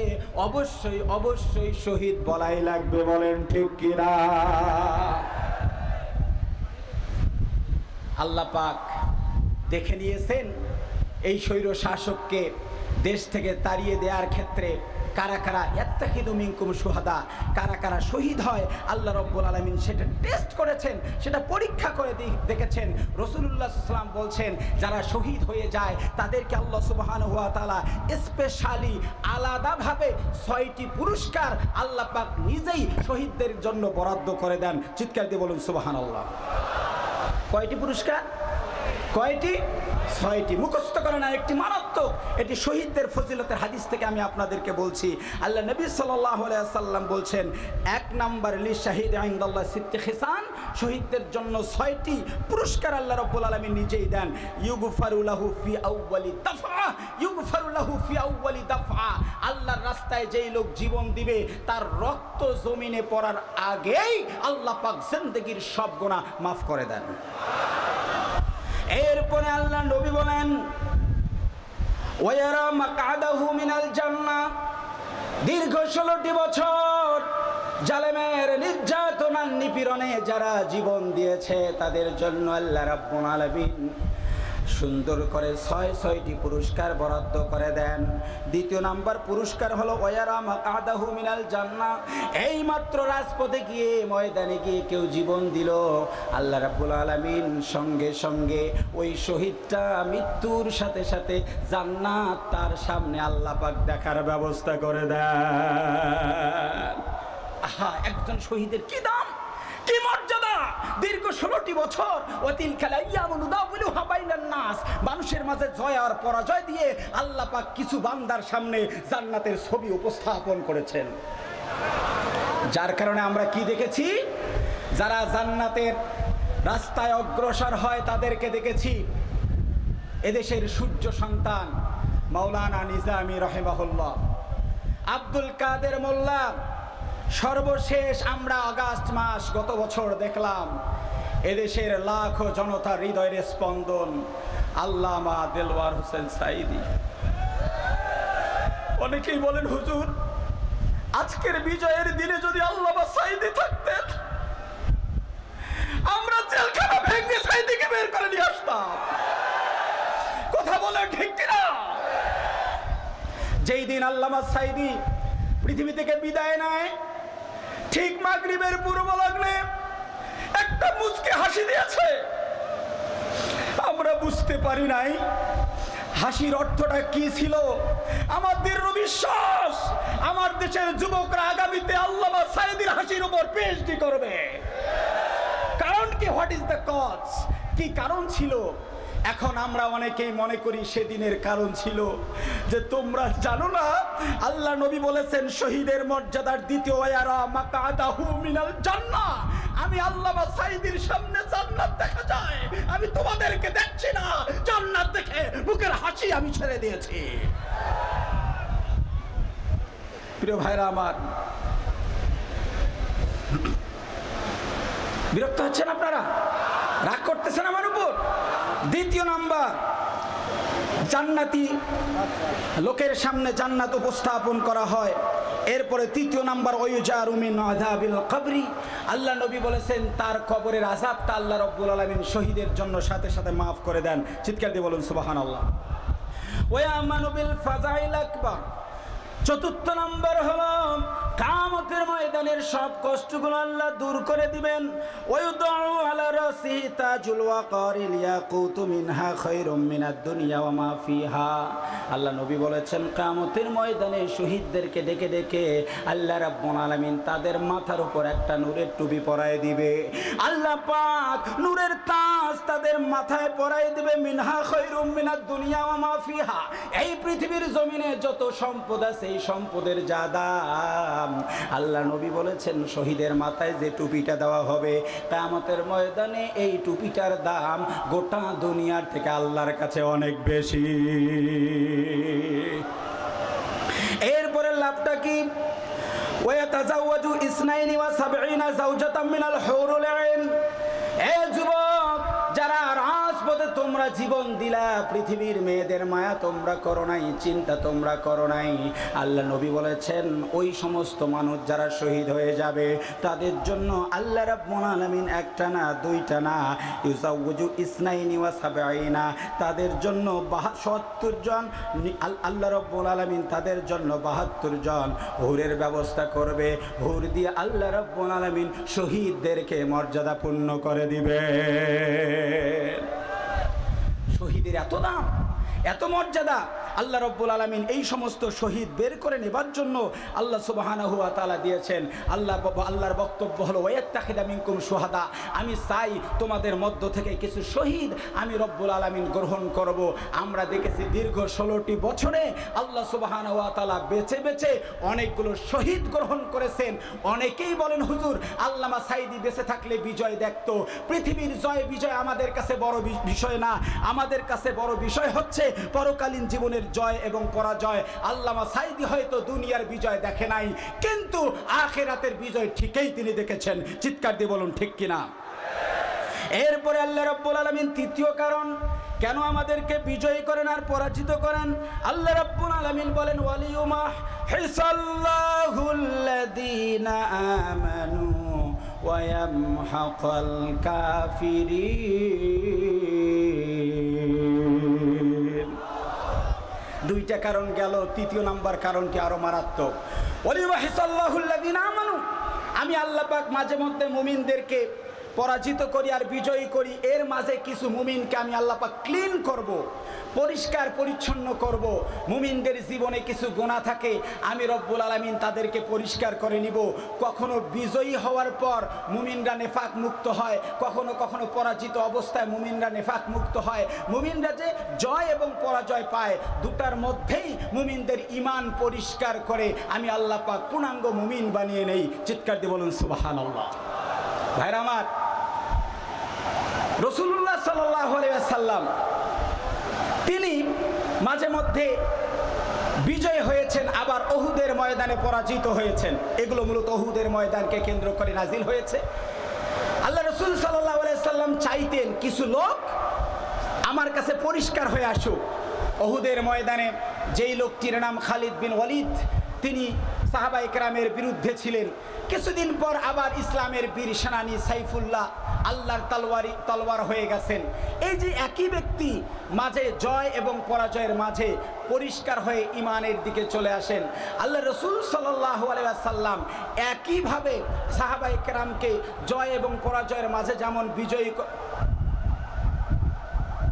A: অবশ্যই অবশ্যই শহীদ বলাই লাগবে। বলেন ঠিক কিনা? আল্লাহ পাক দেখে নিয়েছেন এই স্বৈর শাসককে দেশ থেকে তাড়িয়ে দেওয়ার ক্ষেত্রে কারা কারা ইয়াত্তাখিযু মিনকুম শুহাদা, কারা কারা শহীদ হয় আল্লাহ রাব্বুল আলামিন সেটা টেস্ট করেছেন, সেটা পরীক্ষা করে দেখেছেন। রাসূলুল্লাহ সাল্লাল্লাহু আলাইহি ওয়াসাল্লাম বলছেন যারা শহীদ হয়ে যায় তাদেরকে আল্লাহ সুবহানাহু ওয়া তাআলা স্পেশালি আলাদাভাবে 6টি পুরস্কার আল্লাহ পাক নিজেই শহীদদের জন্য বরাদ্দ করে দেন। চিৎকার দিয়ে বলুন সুবহানাল্লাহ। কয়টি পুরস্কার? কয়টি? 6টি। মুখস্থ করে না, একটি মারাত্মক। এটি শহীদদের ফজিলতের হাদিস থেকে আমি আপনাদেরকে বলছি। আল্লাহ নবী সাল্লাল্লাহু আলাইহি ওয়াসাল্লাম বলছেন 1 নাম্বার লিশাহিদ ইনদাল্লাহ সিত্তি খিসান, শহীদদের জন্য 6টি পুরস্কার আল্লাহ রাব্বুল আলামিন নিজেই দেন। ইউগফারু লাহু ফি আউয়ালি দাফআ, ইউগফারু লাহু ফি আউয়ালি দাফআ, আল্লাহর রাস্তায় যেই লোক জীবন দিবে তার রক্ত জমিনে পড়ার আগেই আল্লাহ পাক জিন্দেগীর সব গুনাহ মাফ করে দেন। এরপরে আল্লাহ নবী বলেন ওয়ারা মাকআদাহু মিনাল জান্নাহ, দীর্ঘ 16টি বছর জালেমের নির্যাতন আর নিপীড়নে যারা জীবন দিয়েছে তাদের জন্য আল্লাহ রাব্বুল আলামিন সুন্দর করে 6টি পুরস্কার বরাদ্দ করে দেন। দ্বিতীয় নাম্বার পুরস্কার হলো ওয়ারা মাকআদাহু মিনাল জান্নাহ, এই মাত্র রাজপথে গিয়ে ময়দানে গিয়ে কেউ জীবন দিল, আল্লাহ রাব্বুল আলামিন সঙ্গে সঙ্গে ওই শহীদটা মৃত্যুর সাথে সাথে জান্নাত তার সামনে আল্লাহ পাক দেখার ব্যবস্থা করে দেন। আহা, একজন শহীদের কি দাম, কি মর্যাদা! দীর্ঘ 16টি বছর ওয়াতিলকাল আইয়ামু নুদাউলুহা বাইনান নাস, মানুষের মাঝে জয় আর পরাজয় দিয়ে আল্লাহ পাক কিছু বান্দার সামনে জান্নাতের ছবি উপস্থাপন করেছেন। যার কারণে আমরা কি দেখেছি, যারা জান্নাতের রাস্তায় অগ্রসর হয় তাদেরকে দেখেছি। এদেশের সূর্য সন্তান মাওলানা নিজামী রাহিমাহুল্লাহ, আব্দুল কাদের মোল্লা, সর্বশেষ আমরা আগস্ট মাস গত বছর দেখলাম এদেশের লাখো জনতার হৃদয়ের স্পন্দন আল্লামা দেলওয়ার হোসেন সাঈদী। অনেকেই বলেন হুজুর আজকের বিজয়ের দিনে যদি আল্লামা সাঈদী থাকতেন আমরা জেলখানা ভেঙে সাঈদীকে বের করে নিয়ে আসতাম। কথা বলেন ঠিক কিনা? যেই দিন আল্লামা সাঈদী পৃথিবী থেকে বিদায় নেয় ঠিক মাগরিবের পূর্ব লগ্নে একটা মুচকে হাসি দিয়েছে। আমরা বুঝতে পারি নাই হাসির অর্থটা কি ছিল। আমার দৃঢ় বিশ্বাস আমার দেশের যুবকরা আগামীতে আল্লামা সাঈদীর হাসির উপর পিএইচডি করবে। কারণ কি, হোয়াট ইজ দ্য কজ, কি কারণ ছিল? এখন আমরা অনেকেই মনে করি সেদিনের কারণ ছিল যে তোমরা জানো না আল্লাহ নবী বলেছেন শহীদের মর্যাদার দ্বিতীয় ওয়ারা মাকআদাহু মিনাল জান্নাহ, আমি আল্লামা সাঈদীর সামনে জান্নাত দেখা যায়, আমি তোমাদেরকে দেখছি না, জান্নাত দেখে বুকের হাসি আমি ছেড়ে দিয়েছি। প্রিয় ভাইরা আমার, বিরক্ত হচ্ছেন আপনারা? রাগ করতেছেন আমার উপর? দ্বিতীয় নাম্বার, জান্নাতি লোকের সামনে জান্নাত উপস্থাপন করা হয়। এরপরে তৃতীয় নাম্বার ওয়ুজারু মিন আযাবিল কবরি, আল্লাহ নবী বলেছেন তার কবরের আযাবটা আল্লাহ রাব্বুল আলামিন শহীদের জন্য সাথে সাথে মাফ করে দেন। চিৎকার দিয়ে বলুন সুবহানাল্লাহ। ওয়ায়ামানু বিল ফাযাইল আকবার, চতুর্থ নম্বর হলো কিয়ামতের ময়দানের সব কষ্টগুলো আল্লাহ দূর করে দিবেন। ওয়ায়ুদাউ আলা রাসি তাজুল ওয়াকারিল ইয়াকুতু মিনহা খায়রুম মিনাদ দুনিয়া ওয়া মা ফিহা, আল্লাহ নবী বলেছেন কিয়ামতের ময়দানে শহীদদেরকে ডেকে ডেকে আল্লাহ রাব্বুল আলামিন তাদের মাথার উপর একটা নূরের টুপি পরায় দিবে। আল্লাহ পাক নূরের তাজ তাদের মাথায় পরায় দিবে। মিনহা খায়রুম মিনাদ দুনিয়া ওয়া মা ফিহা, এই পৃথিবীর জমিনে যত সম্পদ আছে এই সম্পদের যা দাম, আল্লাহ নবী বলেছেন শহীদের মাথায় যে টুপিটা দেওয়া হবে কিয়ামতের ময়দানে এই টুপিটার দাম গোটা দুনিয়ার থেকে আল্লাহর কাছে অনেক বেশি। এরপরে লাভটা কি? ওয়াতাজাওয়াজু ইসনাইনি ওয়া সাবঈনা যাওজাতাম মিনাল হুরুল আইন, এ যুবক যারা রাজ পথে তোমরা জীবন দিলা, পৃথিবীর মেয়েদের মায়া তোমরা করো নাই, চিন্তা তোমরা করো নাই। আল্লাহ নবী বলেছেন ওই সমস্ত মানুষ যারা শহীদ হয়ে যাবে তাদের জন্য আল্লাহ রাব্বুল আলামিন একটা না দুইটা না, ইউজাউজু ইসনাইনি ওয়া সাবঈনা, তাদের জন্য ৭২ জন আল্লাহ রাব্বুল আলামিন তাদের জন্য ৭২ জন হুরের ব্যবস্থা করবে। হুর দিয়ে আল্লাহ রাব্বুল আলামিন শহীদদেরকে মর্যাদাপূর্ণ করে দিবে। শহীদের এত দাম, এত মর্যাদা, আল্লাহ রাব্বুল আলামিন এই সমস্ত শহীদ বের করে নেবার জন্য আল্লাহ সুবহানাহু ওয়া তাআলা দিয়েছেন। আল্লাহর বক্তব্য হলো ওয়াত্তাখিদা মিনকুম শুহাদা, আমি চাই তোমাদের মধ্য থেকে কিছু শহীদ আমি রব্বুল আলামিন গ্রহণ করব। আমরা দেখেছি দীর্ঘ 16টি বছরে আল্লাহ সুবহানাহু ওয়া তাআলা বেছে বেছে অনেকগুলো শহীদ গ্রহণ করেছেন। অনেকেই বলেন হুজুর আল্লামা সাঈদী বেঁচে থাকলে বিজয় দেখতো। পৃথিবীর জয় বিজয় আমাদের কাছে বড় বিষয় না, আমাদের কাছে বড় বিষয় হচ্ছে পরকালীন জীবনের জয় এবং পরাজয়। আল্লামা সাঈদী হয়তো দুনিয়ার বিজয় দেখে নাই, কিন্তু আখিরাতের বিজয় ঠিকই তিনি দেখেছেন। চিৎকার দিয়ে বলুন ঠিক কিনা। এরপরে আল্লাহ রাব্বুল আলামিন তৃতীয় কারণ কেন আমাদেরকে বিজয়ী করেন আর পরাজিত করেন, আল্লাহ রাব্বুল আলামিন বলেন ওয়ালিউমা হিসাল্লাহুল্লাযীনা আমানু ওয়া ইয়ামহাকাল কাফিরিন। দুইটা কারণ গেল, তৃতীয় নাম্বার কারণটি আরো মারাত্মক। ওয়ালিউমা হিসাল্লাহুল্লাযীনা আমানু, আমি আল্লাহ পাক মাঝে মধ্যে মুমিনদেরকে পরাজিত করি আর বিজয়ী করি, এর মাঝে কিছু মুমিনকে আমি আল্লাহ পাক ক্লিন করব, পরিষ্কার পরিচ্ছন্ন করব। মুমিনদের জীবনে কিছু গুনাহ থাকে, আমি রব্বুল আলামিন তাদেরকে পরিষ্কার করে নিব। কখনো বিজয়ী হওয়ার পর মুমিনরা নেফাক মুক্ত হয়, কখনো কখনো পরাজিত অবস্থায় মুমিনরা নেফাক মুক্ত হয়। মুমিনরা যে জয় এবং পরাজয় পায়, দুটার মধ্যেই মুমিনদের ঈমান পরিষ্কার করে আমি আল্লাহ পাক পূর্ণাঙ্গ মুমিন বানিয়ে নেই। চিৎকার দিয়ে বলুন সুবহানাল্লাহ। ভাইরা আমার, রাসূলুল্লাহ সাল্লাল্লাহু আলাইহি ওয়াসাল্লাম তিনি মাঝে মধ্যে বিজয় হয়েছেন, আবার উহুদের ময়দানে পরাজিত হয়েছেন। এগুলো মূলত উহুদের ময়দানকে কেন্দ্র করে নাজিল হয়েছে। আল্লাহ রাসূল সাল্লাল্লাহু আলাইহি ওয়াসাল্লাম চাইতেন কিছু লোক আমার কাছে পরিষ্কার হয়ে আসুক। উহুদের ময়দানে যেই লোকটির নাম খালিদ বিন ওয়ালিদ, তিনি সাহাবায়ে কেরামের বিরুদ্ধে ছিলেন। কিছুদিন পর আবার ইসলামের বীর সেনানী সাইফুল্লাহ আল্লাহর তলোয়ার হয়ে গেছেন। এই যে একই ব্যক্তি মাঝে জয় এবং পরাজয়ের মাঝে পরিষ্কার হয়ে ঈমানের দিকে চলে আসেন। আল্লাহ রাসূল সাল্লাল্লাহু আলাইহি ওয়াসাল্লাম একইভাবে সাহাবায়ে কেরামকে জয় এবং পরাজয়ের মাঝে যেমন বিজয়ী,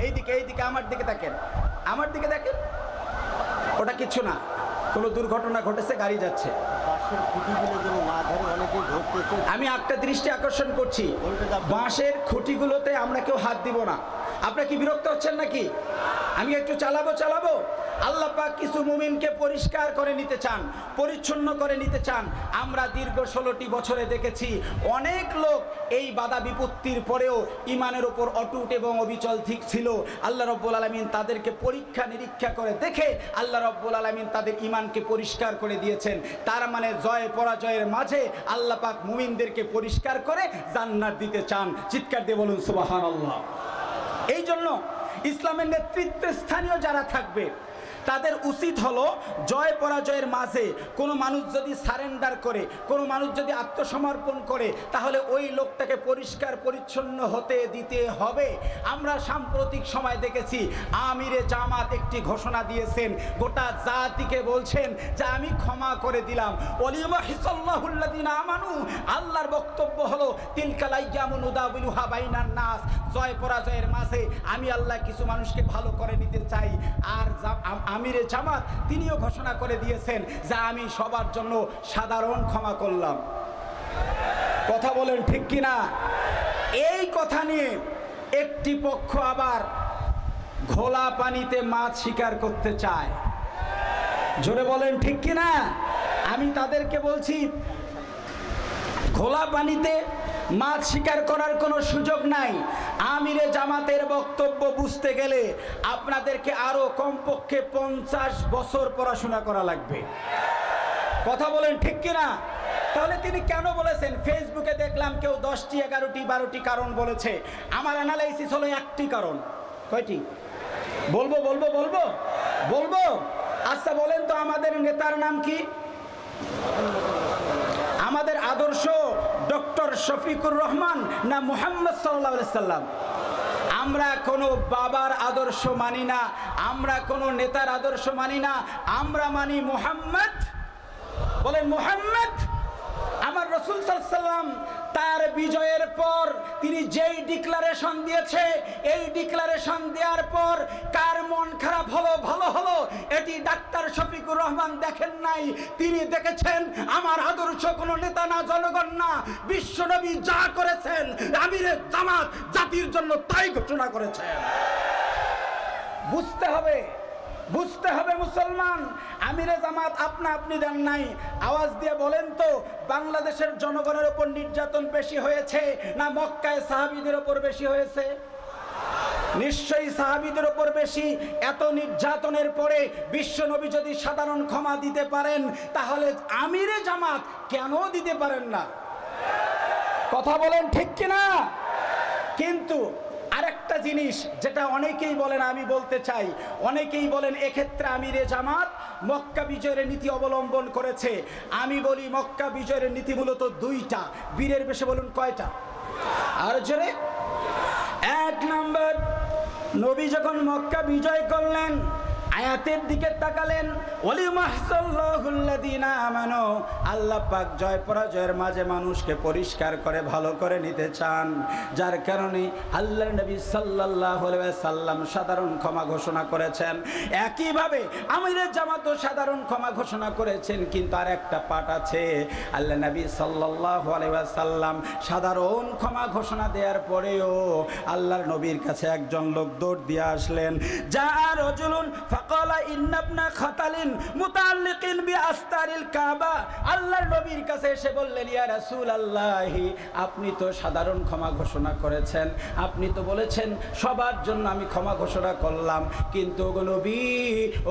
A: এইদিকে আমার দিকে দেখেন, আমার দিকে দেখেন, ওটা কিছু না, কোনো দুর্ঘটনা ঘটেছে, গাড়ি যাচ্ছে। আমি একটা দৃষ্টি আকর্ষণ করছি, বাঁশের খুঁটিগুলোতে আমরা কেউ হাত দিব না। আপনারা কি বিরক্ত হচ্ছেন নাকি? আমি একটু চালাবো। আল্লাহ পাক কিছু মুমিনকে পরিষ্কার করে নিতে চান, পরিচ্ছন্ন করে নিতে চান। আমরা দীর্ঘ 16টি বছরে দেখেছি অনেক লোক এই বাধা বিপত্তির পরেও ঈমানের উপর অটুট এবং অবিচল ঠিক ছিল। আল্লাহ রাব্বুল আলামিন তাদেরকে পরীক্ষা নিরীক্ষা করে দেখে আল্লাহ রাব্বুল আলামিন তাদের ঈমানকে পরিষ্কার করে দিয়েছেন। তার মানে জয় পরাজয়ের মাঝে আল্লাহ পাক মুমিনদেরকে পরিষ্কার করে জান্নাত দিতে চান। চিৎকার দিয়ে বলুন সুবহানাল্লাহ। এই জন্য ইসলামের নেতৃত্বে স্থানীয় যারা থাকবে তাদের উচিত হলো জয় পরাজয়ের মাঝে কোনো মানুষ যদি সারেন্ডার করে, কোনো মানুষ যদি আত্মসমর্পণ করে, তাহলে ওই লোকটাকে পরিষ্কার পরিচ্ছন্ন হতে দিতে হবে। আমরা সাম্প্রতিক সময় দেখেছি আমিরে জামাত একটি ঘোষণা দিয়েছেন, গোটা জাতিকে বলছেন যে আমি ক্ষমা করে দিলাম। ওয়ালিমা হিসাল্লাহুল্লাযীনা আমানু, আল্লাহর বক্তব্য হলো তিলকাল আইয়ামু নুদাবিলুহা বাইনান নাস, জয় পরাজয়ের মাঝে আমি আল্লাহ কিছু মানুষকে ভালো করে নিতে চাই। আর আমিরে জামাত তিনিও ঘোষণা করে দিয়েছেন যে আমি সবার জন্য সাধারণ ক্ষমা করলাম। কথা বলেন ঠিক কিনা? এই কথা নিয়ে একটি পক্ষ আবার ঘোলা পানিতে মাছ শিকার করতে চায়। জোরে বলেন ঠিক কিনা? আমি তাদেরকে বলছি ঘোলা পানিতে মাছ শিকার করার কোনো সুযোগ নাই। আমিরে জামাতের বক্তব্য বুঝতে গেলে আপনাদেরকে আরো কমপক্ষে 50 বছর পড়াশোনা করা লাগবে। কথা বলেন ঠিক কিনা? তাহলে তিনি কেন বলেছেন? ফেসবুকে দেখলাম কেউ 10টি 11টি 12টি কারণ বলেছে। আমার অ্যানালাইসিস হলো একটি কারণ। কয়টি? বলবো বলবো বলবো বলবো আচ্ছা বলেন তো আমাদের নেতার নাম কি? আমাদের আদর্শ ডক্টর শফিকুর রহমান না মুহাম্মদ সাল্লাল্লাহু আলাইহি সাল্লাম? আমরা কোনো বাবার আদর্শ মানি না, আমরা কোনো নেতার আদর্শ মানি না, আমরা মানি মুহাম্মদ। বলেন মুহাম্মদ। আমার রাসূল সাল্লাল্লাহু আলাইহি সাল্লাম তার বিজয়ের পর তিনি যেই ডিক্লারেশন দিয়েছে, এই ডিক্লারেশন দেওয়ার পর কার মন খারাপ হলো ভালো হলো এটি ডাক্তার শফিকুর রহমান দেখেন নাই। তিনি দেখেছেন আমার আদর্শ কোনো নেতা না, জনগণ না, বিশ্বনবী যা করেছেন আমিরে জামাত জাতির জন্য তাই ঘোষণা করেছেন। বুঝতে হবে, বুঝতে হবে মুসলমান। আমিরে জামাত আপনা আপনি দেন নাই। আওয়াজ দিয়ে বলেন তো বাংলাদেশের জনগণের উপর নির্যাতন বেশি হয়েছে না মক্কায় সাহাবীদের উপর বেশি হয়েছে? নিশ্চয়ই সাহাবীদের উপর বেশি। এত নির্যাতনের পরে বিশ্বনবী যদি সাধারণ ক্ষমা দিতে পারেন তাহলে আমিরে জামাত কেন দিতে পারেন না? কথা বলেন ঠিক কিনা? কিন্তু আরেকটা জিনিস যেটা অনেকেই বলেন, আমি বলতে চাই, অনেকেই বলেন এক্ষেত্রে আমিরে জামাত মক্কা বিজয়ের নীতি অবলম্বন করেছে। আমি বলি মক্কা বিজয়ের নীতি মূলত দুইটা। বীরের বেশে বলুন কয়টা? আর জোরে। এক নম্বর, নবী যখন মক্কা বিজয় করলেন আয়াতের দিকে তাকালেন, আল্লাহ পাক জয় পরাজয়ের মাঝে মানুষকে পরিষ্কার করে ভালো করে নিতে চান, যার কারণে আল্লাহর নবী সাল্লাল্লাহু আলাইহি সাল্লাম সাধারণ ক্ষমা ঘোষণা করেছেন। একইভাবে আমিরে জামাতও সাধারণ ক্ষমা ঘোষণা করেছেন। কিন্তু আর একটা পাঠ আছে, আল্লাহ নবী সাল্লাল্লাহু আলাইহি সাল্লাম সাধারণ ক্ষমা ঘোষণা দেওয়ার পরেও আল্লাহর নবীর কাছে একজন লোক দৌড় দিয়ে আসলেন, যা রাজুলুন ফাকালা ইন্না ইবনা খাতালিন মুতাআল্লিকিন বিআস্তারিল কাবা। আল্লাহর নবীর কাছে এসে বললেন, ইয়া রাসূলুল্লাহ, আপনি তো সাধারণ ক্ষমা ঘোষণা করেছেন, আপনি তো বলেছেন সবার জন্য আমি ক্ষমা ঘোষণা করলাম, কিন্তু ওগো নবী,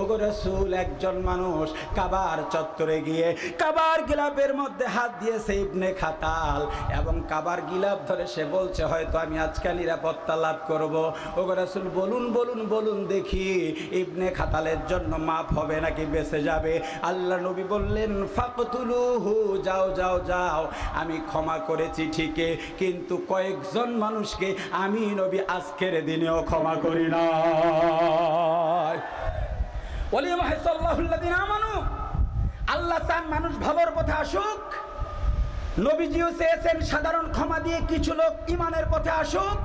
A: ওগো রাসূল, একজন মানুষ কাবার চত্বরে গিয়ে কাবার গিলাফের মধ্যে হাত দিয়েছে ইবনে খাতাল, এবং কাবার গিলাফ ধরে সে বলছে হয়তো আমি আজকে নিরাপত্তা লাভ করব। ওগো রাসূল, বলুন বলুন বলুন দেখি ইবনে খাতালের জন্য মাফ হবে নাকি বেঁচে যাবে? আল্লাহ নবী বললেন, ফাকতুলুহু, যাও যাও যাও, আমি ক্ষমা করেছি ঠিকই, কিন্তু কয়েকজন মানুষকে আমি নবী আজকের দিনেও ক্ষমা করি না। আল্লাহ চান মানুষ ভালোর পথে আসুক। নবীজিও চেয়েছেন সাধারণ ক্ষমা দিয়ে কিছু লোক ইমানের পথে আসুক।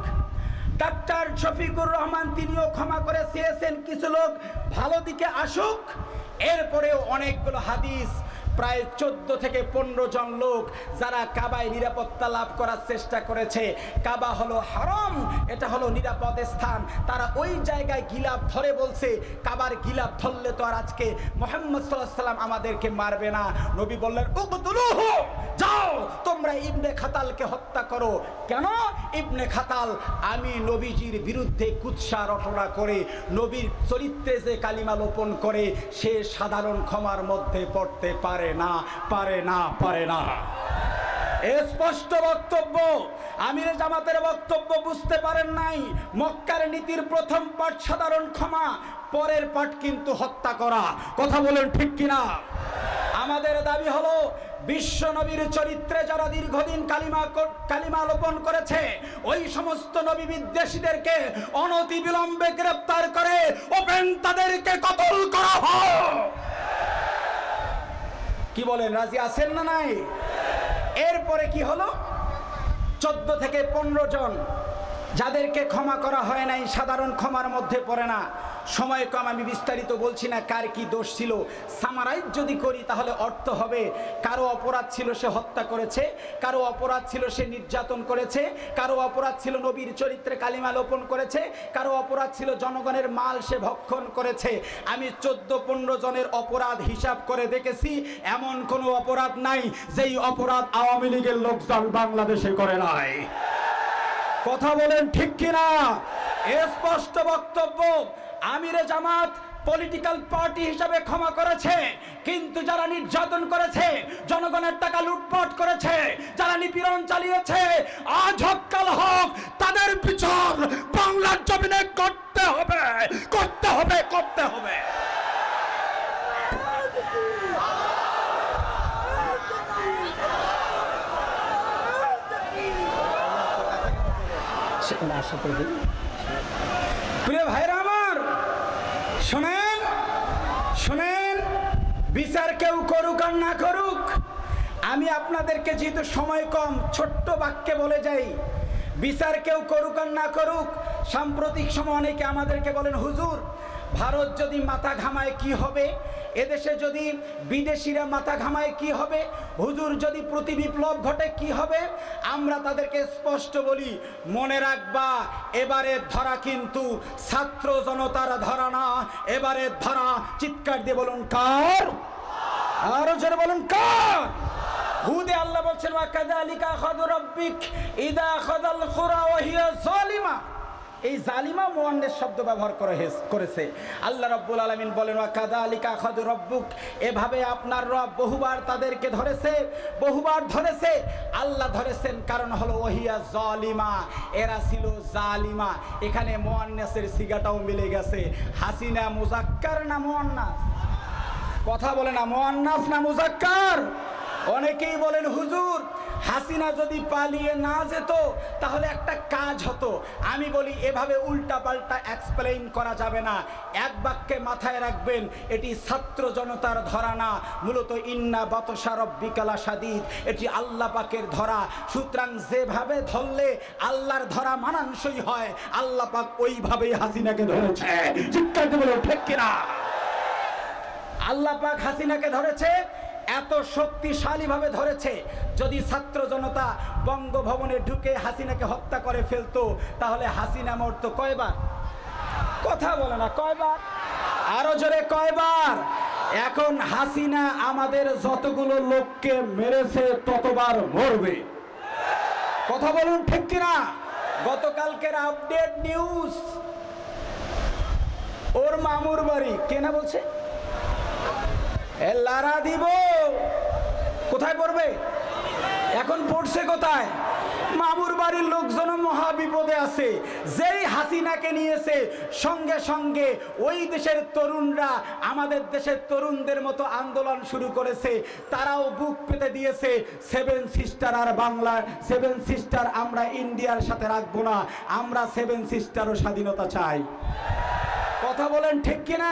A: ডাক্তার শফিকুর রহমান তিনিও ক্ষমা করে চেয়েছেন কিছু লোক ভালো দিকে আসুক। এরপরেও অনেকগুলো হাদিস, প্রায় 14 থেকে 15 জন লোক যারা কাবায় নিরাপত্তা লাভ করার চেষ্টা করেছে। কাবা হলো হারাম, এটা হলো নিরাপদ স্থান, তারা ওই জায়গায় গিলাফ ধরে বলছে কাবার গিলাফ ধরলে তো আর আজকে মুহাম্মদ সাল্লাল্লাহু আলাইহি সাল্লাম আমাদেরকে মারবে না। নবী বললেন, উকতুলুহু, যাও তোমরা ইবনে খাতালকে হত্যা করো। কেন? ইবনে খাতাল আমি নবীজির বিরুদ্ধে কুৎসা রটনা করে নবীর চরিত্রে যে কালিমা লোপন করে সে সাধারণ ক্ষমার মধ্যে পড়তে পারে না, পারে না, পারে না। স্পষ্ট বক্তব্য। আমিরে জামাতের বক্তব্য বুঝতে পারেন নাই। মক্কার নীতির প্রথম পাঠ সাধারণ ক্ষমা, পরের পাঠ কিন্তু হত্যা করা। কথা বলেন ঠিক কিনা? আমাদের দাবি হলো বিশ্ব নবীর চরিত্রে যারা দীর্ঘদিন কালিমা লোপন করেছে ওই সমস্ত নবী বিদ্বেষীদেরকে অনতি বিলম্বে গ্রেফতার করে ওপেন তাদেরকে কতল করা হোক। কি বলেন, রাজি আছেন না নাই? এরপরে কি হলো? 14 থেকে 15 জন যাদেরকে ক্ষমা করা হয় নাই, সাধারণ ক্ষমার মধ্যে পড়ে না। সময় কম, আমি বিস্তারিত বলছি না কার কি দোষ ছিল। সামারাইজ যদি করি তাহলে অর্থ হবে কারো অপরাধ ছিল সে হত্যা করেছে, কারো অপরাধ ছিল সে নির্যাতন করেছে, কারো অপরাধ ছিল নবীর চরিত্রে কালিমা লোপন করেছে, কারো অপরাধ ছিল জনগণের মাল সে ভক্ষণ করেছে। আমি 14-15 জনের অপরাধ হিসাব করে দেখেছি, এমন কোনো অপরাধ নাই যেই অপরাধ আওয়ামী লীগের লোকজন বাংলাদেশে করে নাই। কথা বলেন ঠিক কিনা? স্পষ্ট বক্তব্য। আমিরে জামাত পলিটিক্যাল পার্টি হিসাবে ক্ষমা করেছে, কিন্তু যারা নির্যাতন করেছে, জনগণের টাকা লুটপাট করেছে, যারা নিপীড়ন চালিয়েছে, আজ হোক কাল হোক তাদের বিচার বাংলার জমিনে করতে হবে, করতে হবে, করতে হবে। প্রিয় ভাইরা আমার, শোনেন শোনেন, বিচার কেউ করুক আর না করুক, আমি আপনাদেরকে যেহেতু সময় কম ছোট্ট বাক্যে বলে যাই, বিচার কেউ করুক আর না করুক, সাম্প্রতিক সময় অনেকে আমাদেরকে বলেন, হুজুর ভারত যদি মাথা ঘামায় কি হবে, এদেশে যদি বিদেশিরা মাথা ঘামায় কি হবে, হুজুর যদি প্রতি বিপ্লব ঘটে কি হবে। আমরা তাদেরকে স্পষ্ট বলি, মনে রাখবা এবারের ধরা কিন্তু ছাত্র জনতার ধরা না, এবারের ধরা, চিৎকার দিয়ে বলুন কার, আরো জোরে বলুন কার। হুদে আল্লাহ বলছেন, ওয়া কাযালিকা আখাযু রাব্বিক ইযা আখাযাল কুরা ওয়া হিয়া যালিমা। এই জালিমা মুআন্নাস শব্দ ব্যবহার করেছে। আল্লাহ রাব্বুল আলামিন বলেন, ওয়া কাযালিকা আখাযু রাব্বুক, এভাবে আপনার রব বহুবার তাদেরকে ধরেছে, বহুবার ধরেছে। আল্লাহ ধরেছেন কারণ হলো ওহিয়া জালিমা, এরা ছিল জালিমা। এখানে মুআন্নাসের সিগাটাও মিলে গেছে। হাসিনা মুযাক্কার না মুআন্নাস? কথা বলে না, মুআন্নাস না মুযাক্কার? অনেকেই বলেন, হুজুর হাসিনা যদি পালিয়ে না যেত তাহলে একটা কাজ হতো। আমি বলি, এভাবে উল্টা পাল্টা এক্সপ্লেইন করা যাবে না। এক বাক্যে মাথায় রাখবেন, এটি ছাত্র জনতার ধরা না, মূলত ইন্না বাতশা রাব্বিকা লাশাদীদ, এটি আল্লাহ পাকের ধরা। সুতরাং যেভাবে ধরলে আল্লাহর ধরা মানানসই হয়, আল্লাহ পাক ওইভাবেই হাসিনাকে ধরেছে। চিৎকার দিয়ে বলো ঠিক কিনা? আল্লাহ পাক হাসিনাকে ধরেছে, এত শক্তিশালীভাবে ধরেছে। যদি ছাত্র জনতা বঙ্গভবনে ঢুকে হাসিনাকে হত্যা করে ফেলতো, তাহলে হাসিনা মরতো কয়বার? কথা বলে না, কয়বার? আরো জোরে কয়বার? এখন হাসিনা আমাদের যতগুলো লোককে মেরেছে ততবার মরবে। কথা বলুন ঠিক কিনা? গতকালকের আপডেট নিউজ, ওর মামুর বাড়ি কেনা বলছে লারা দিব, কোথায় পড়বে? এখন পড়ছে কোথায়? মামুর বাড়ির লোকজন মহা বিপদে আছে। যেই হাসিনাকে নিয়েছে, সঙ্গে সঙ্গে ওই দেশের তরুণরা আমাদের দেশের তরুণদের মতো আন্দোলন শুরু করেছে। তারাও বুক পেতে দিয়েছে, সেভেন সিস্টার আর বাংলার সেভেন সিস্টার আমরা ইন্ডিয়ার সাথে রাখবো না, আমরা সেভেন সিস্টারও স্বাধীনতা চাই। কথা বলেন ঠিক কিনা?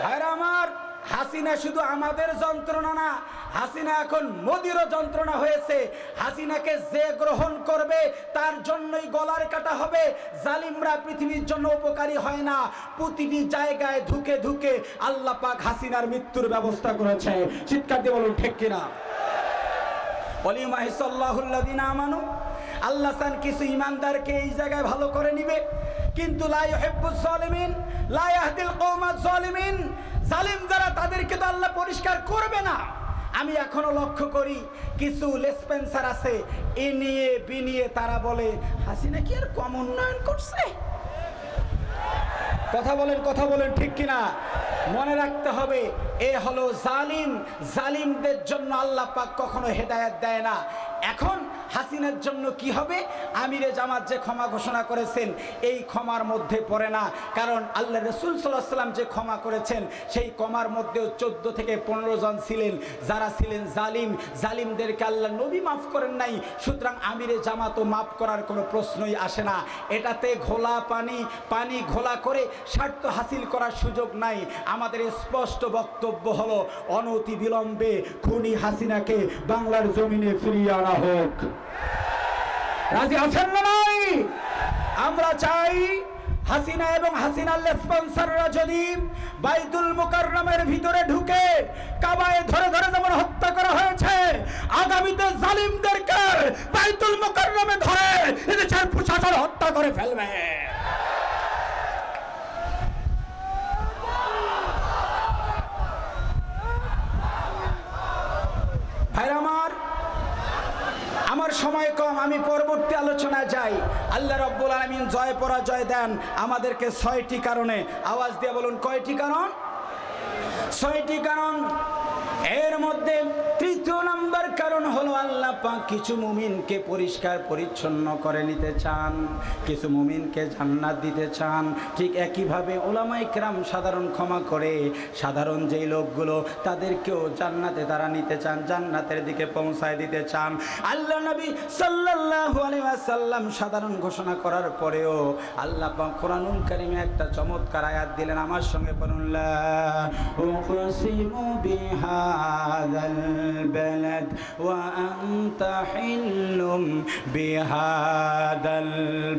A: ভাইরা আমার, হাসিনা শুধু আমাদের যন্ত্রণা না, হাসিনা এখন মোদিরও যন্ত্রণা হয়েছে। হাসিনাকে যে গ্রহণ করবে তার জন্যই গলার কাটা হবে। জালিমরা পৃথিবীর জন্য উপকারী হয় না। প্রতিটি জায়গায় ধুকে ধুকে আল্লাহ পাক হাসিনার মৃত্যুর ব্যবস্থা করেছে। চিৎকার দিয়ে বলুন ঠিক কিনা? ওয়ালিমাহিসাল্লাহুল্লাযিনা আমানু, আল্লাহ চান কিছু ইমানদারকে এই জায়গায় ভালো করে নিবে, কিন্তু লা ইউহিব্বুজ জালিমিন, লা ইয়াহদিল কওমাজ জালিমিন। জালিম যারা, তাদেরকে তো আল্লাহ পরিষ্কার করবে না। আমি এখনো লক্ষ্য করি কিছু লেসপেন্সার আছে, এ নিয়ে বিনিয়ে তারা বলে হাসিনা কি আর কম উন্নয়ন করছে? কথা বলেন, কথা বলেন ঠিক কিনা? মনে রাখতে হবে, এ হলো জালিম। জালিমদের জন্য আল্লাহ পাক কখনো হেদায়েত দেয় না। এখন হাসিনার জন্য কি হবে? আমিরে জামাত যে ক্ষমা ঘোষণা করেছেন, এই ক্ষমার মধ্যে পড়ে না। কারণ আল্লাহ রাসূল সাল্লাল্লাহু আলাইহি ওয়াসাল্লাম যে ক্ষমা করেছেন, সেই ক্ষমার মধ্যেও 14 থেকে 15 জন ছিলেন যারা ছিলেন জালিম। জালিমদেরকে আল্লাহ নবী মাফ করেন নাই। সুতরাং আমিরে জামাতও মাফ করার কোনো প্রশ্নই আসে না। এটাতে ঘোলা পানি ঘোলা করে স্বার্থ হাসিল করার সুযোগ নাই। আমাদের স্পষ্ট বক্তব্য হলো, অনতি বিলম্বে খুনি হাসিনাকে বাংলার জমিনে ফিরিয়ে আনা হোক। রাজি আছেন না নাই? আমরা চাই হাসিনা এবং হাসিনার স্পন্সররা যদি বাইতুল মুকাররমের ভিতরে ঢুকে কাবায় ধরে ধরে যেমন হত্যা করা হয়েছে, আগামীতে জালিমদেরকে বাইতুল মুকাররমে ধরে এদেশের প্রশাসন হত্যা করে ফেলবে। ভাইরা আমার সময় কম, আমি পরবর্তী আলোচনায় যাই। আল্লাহ রাব্বুল আলামিন জয় পরাজয় দেন আমাদেরকে 6টি কারণে। আওয়াজ দিয়ে বলুন কয়টি কারণ? 6টি কারণ। এর মধ্যে তৃতীয় নাম্বার কারণ হলো আল্লাহ পাক কিছু মুমিনকে পরিষ্কার পরিচ্ছন্ন করে নিতে চান, কিছু মুমিনকে জান্নাত দিতে চান। ঠিক একইভাবে উলামায়ে কেরাম সাধারণ ক্ষমা করে সাধারণ যেই লোকগুলো তাদেরকেও জান্নাতে তারা নিতে চান, জান্নাতের দিকে পৌঁছায় দিতে চান। আল্লাহ নবী সাল্লাল্লাহু আলাইহি ওয়াসাল্লাম সাধারণ ঘোষণা করার পরেও আল্লাহ পাক কোরআনুল কারীমে একটা চমৎকার আয়াত দিলেন, আমার সঙ্গে পড়ুন, লা উকসিমু বিহাযাল বালাদ ওয়া আনতা হিল্লুম বিহাযাল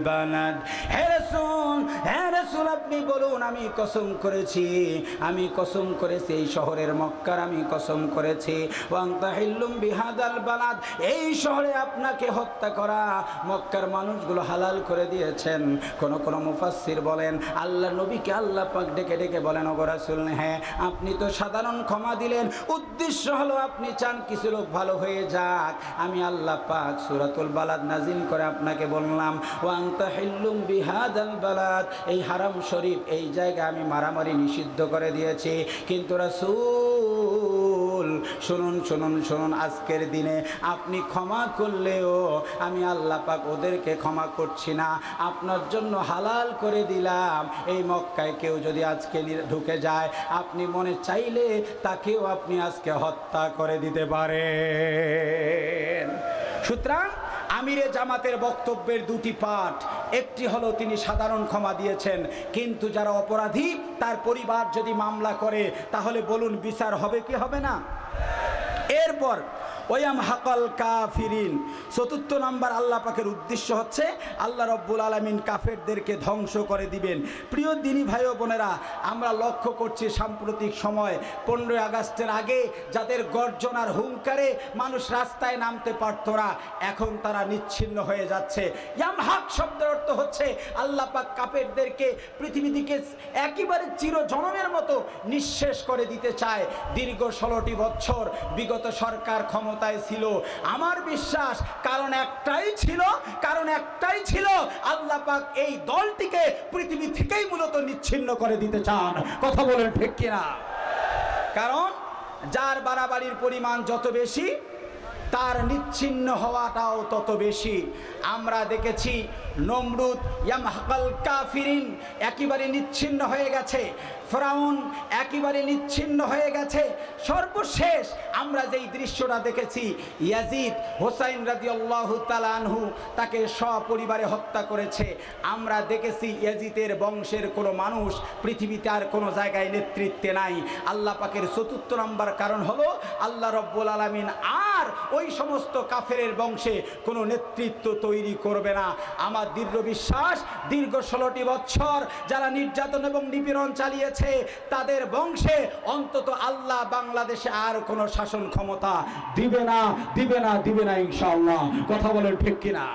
A: বালাদ। হে রাসূল আপনি বলুন, আমি কসম করেছি, আমি কসম করেছি এই শহরের মক্কার আমি কসম করেছি, ওয়া আনতা হিল্লুম বিহাযাল বালাদ, এই শহরে আপনাকে হত্যা করা মক্কার মানুষগুলো হালাল করে দিয়েছেন। কোন কোন মুফাসসির বলেন আল্লাহ নবীকে আল্লাহ পাক ডেকে ডেকে বলেন, ওগো রাসূল, হ্যাঁ আপনি তো সাধারণ ক্ষমা দিলেন, উদ্দেশ্য হলো আপনি চান কিছু লোক ভালো হয়ে যাক। আমি আল্লাহ পাক সূরাতুল বালাদ নাজিল করে আপনাকে বললাম, ওয়া আনতা হিল্লুম বিহাযাল বালাদ, এই হারাম শরীফ এই জায়গা আমি মারামারি নিষিদ্ধ করে দিয়েছি। কিন্তু রাসূল শুনুন শুনুন শুনুন, আজকের দিনে আপনি ক্ষমা করলেও আমি আল্লাহ পাক ওদেরকে ক্ষমা করছি না, আপনার জন্য হালাল করে দিলাম। এই মক্কায় কেউ যদি আজকে ঢুকে যায়, আপনি মনে চাইলে তাকেও আপনি আজকে হত্যা করে দিতে পারেন। সুতরাং আমিরে জামাতের বক্তব্যের দুটি পাঠ, একটি হলো তিনি সাধারণ ক্ষমা দিয়েছেন, কিন্তু যারা অপরাধী তার পরিবার যদি মামলা করে তাহলে বলুন বিচার হবে কি হবে না? এরপর ওয়াম হাকাল কাফিরিন, চতুর্থ নাম্বার আল্লাহ পাকের উদ্দেশ্য হচ্ছে আল্লাহ রব্বুল আলামিন কাফেরদেরকে ধ্বংস করে দিবেন। প্রিয় দিনী ভাই ও বোনেরা, আমরা লক্ষ্য করছি সাম্প্রতিক সময় 15 আগস্টের আগে যাদের গর্জনার হুঙ্কারে মানুষ রাস্তায় নামতে পারত না, এখন তারা নিচ্ছিন্ন হয়ে যাচ্ছে। ইয়ামহাক শব্দের অর্থ হচ্ছে আল্লাহ পাক কাফেরদেরকে পৃথিবী থেকে একেবারে চিরজনমের মতো নিঃশেষ করে দিতে চায়। দীর্ঘ 16টি বছর বিগত সরকার ক্ষমতায় ছিল, আমার বিশ্বাস কারণ একটাই ছিল আল্লাহ পাক এই দলটিকে পৃথিবী থেকেই মূলত নিচ্ছিন্ন করে দিতে চান। কথা বলেন ঠিক কিনা? কারণ যার বাড়াবাড়ির পরিমাণ যত বেশি তার নিচ্ছিন্ন হওয়াটাও তত বেশি। আমরা দেখেছি নমরুদ ইয়ামহাকাল কাফিরিন একেবারে নিচ্ছিন্ন হয়ে গেছে, ফেরাউন একেবারে নিচ্ছিন্ন হয়ে গেছে। সর্বশেষ আমরা যেই দৃশ্যটা দেখেছি, ইয়াজিদ হোসাইন রাদিয়াল্লাহু তাআলা আনহু তাকে সপরিবারে হত্যা করেছে। আমরা দেখেছি ইয়াজিদের বংশের কোনো মানুষ পৃথিবীতে আর কোনো জায়গায় নেতৃত্বে নাই। আল্লাহ পাকের চতুর্থ নম্বর কারণ হলো আল্লাহ রব্বুল আলামিন আর ওই সমস্ত কাফেরের বংশে কোনো নেতৃত্ব তৈরি করবে না। আমার দৃঢ় বিশ্বাস দীর্ঘ 16টি বছর যারা নির্যাতন এবং নিপীড়ন চালিয়েছে তাদের বংশে অন্তত আল্লাহ বাংলাদেশে আর কোনো শাসন ক্ষমতা দিবে না ইনশাআল্লাহ। কথা বলেন ঠিক কিনা?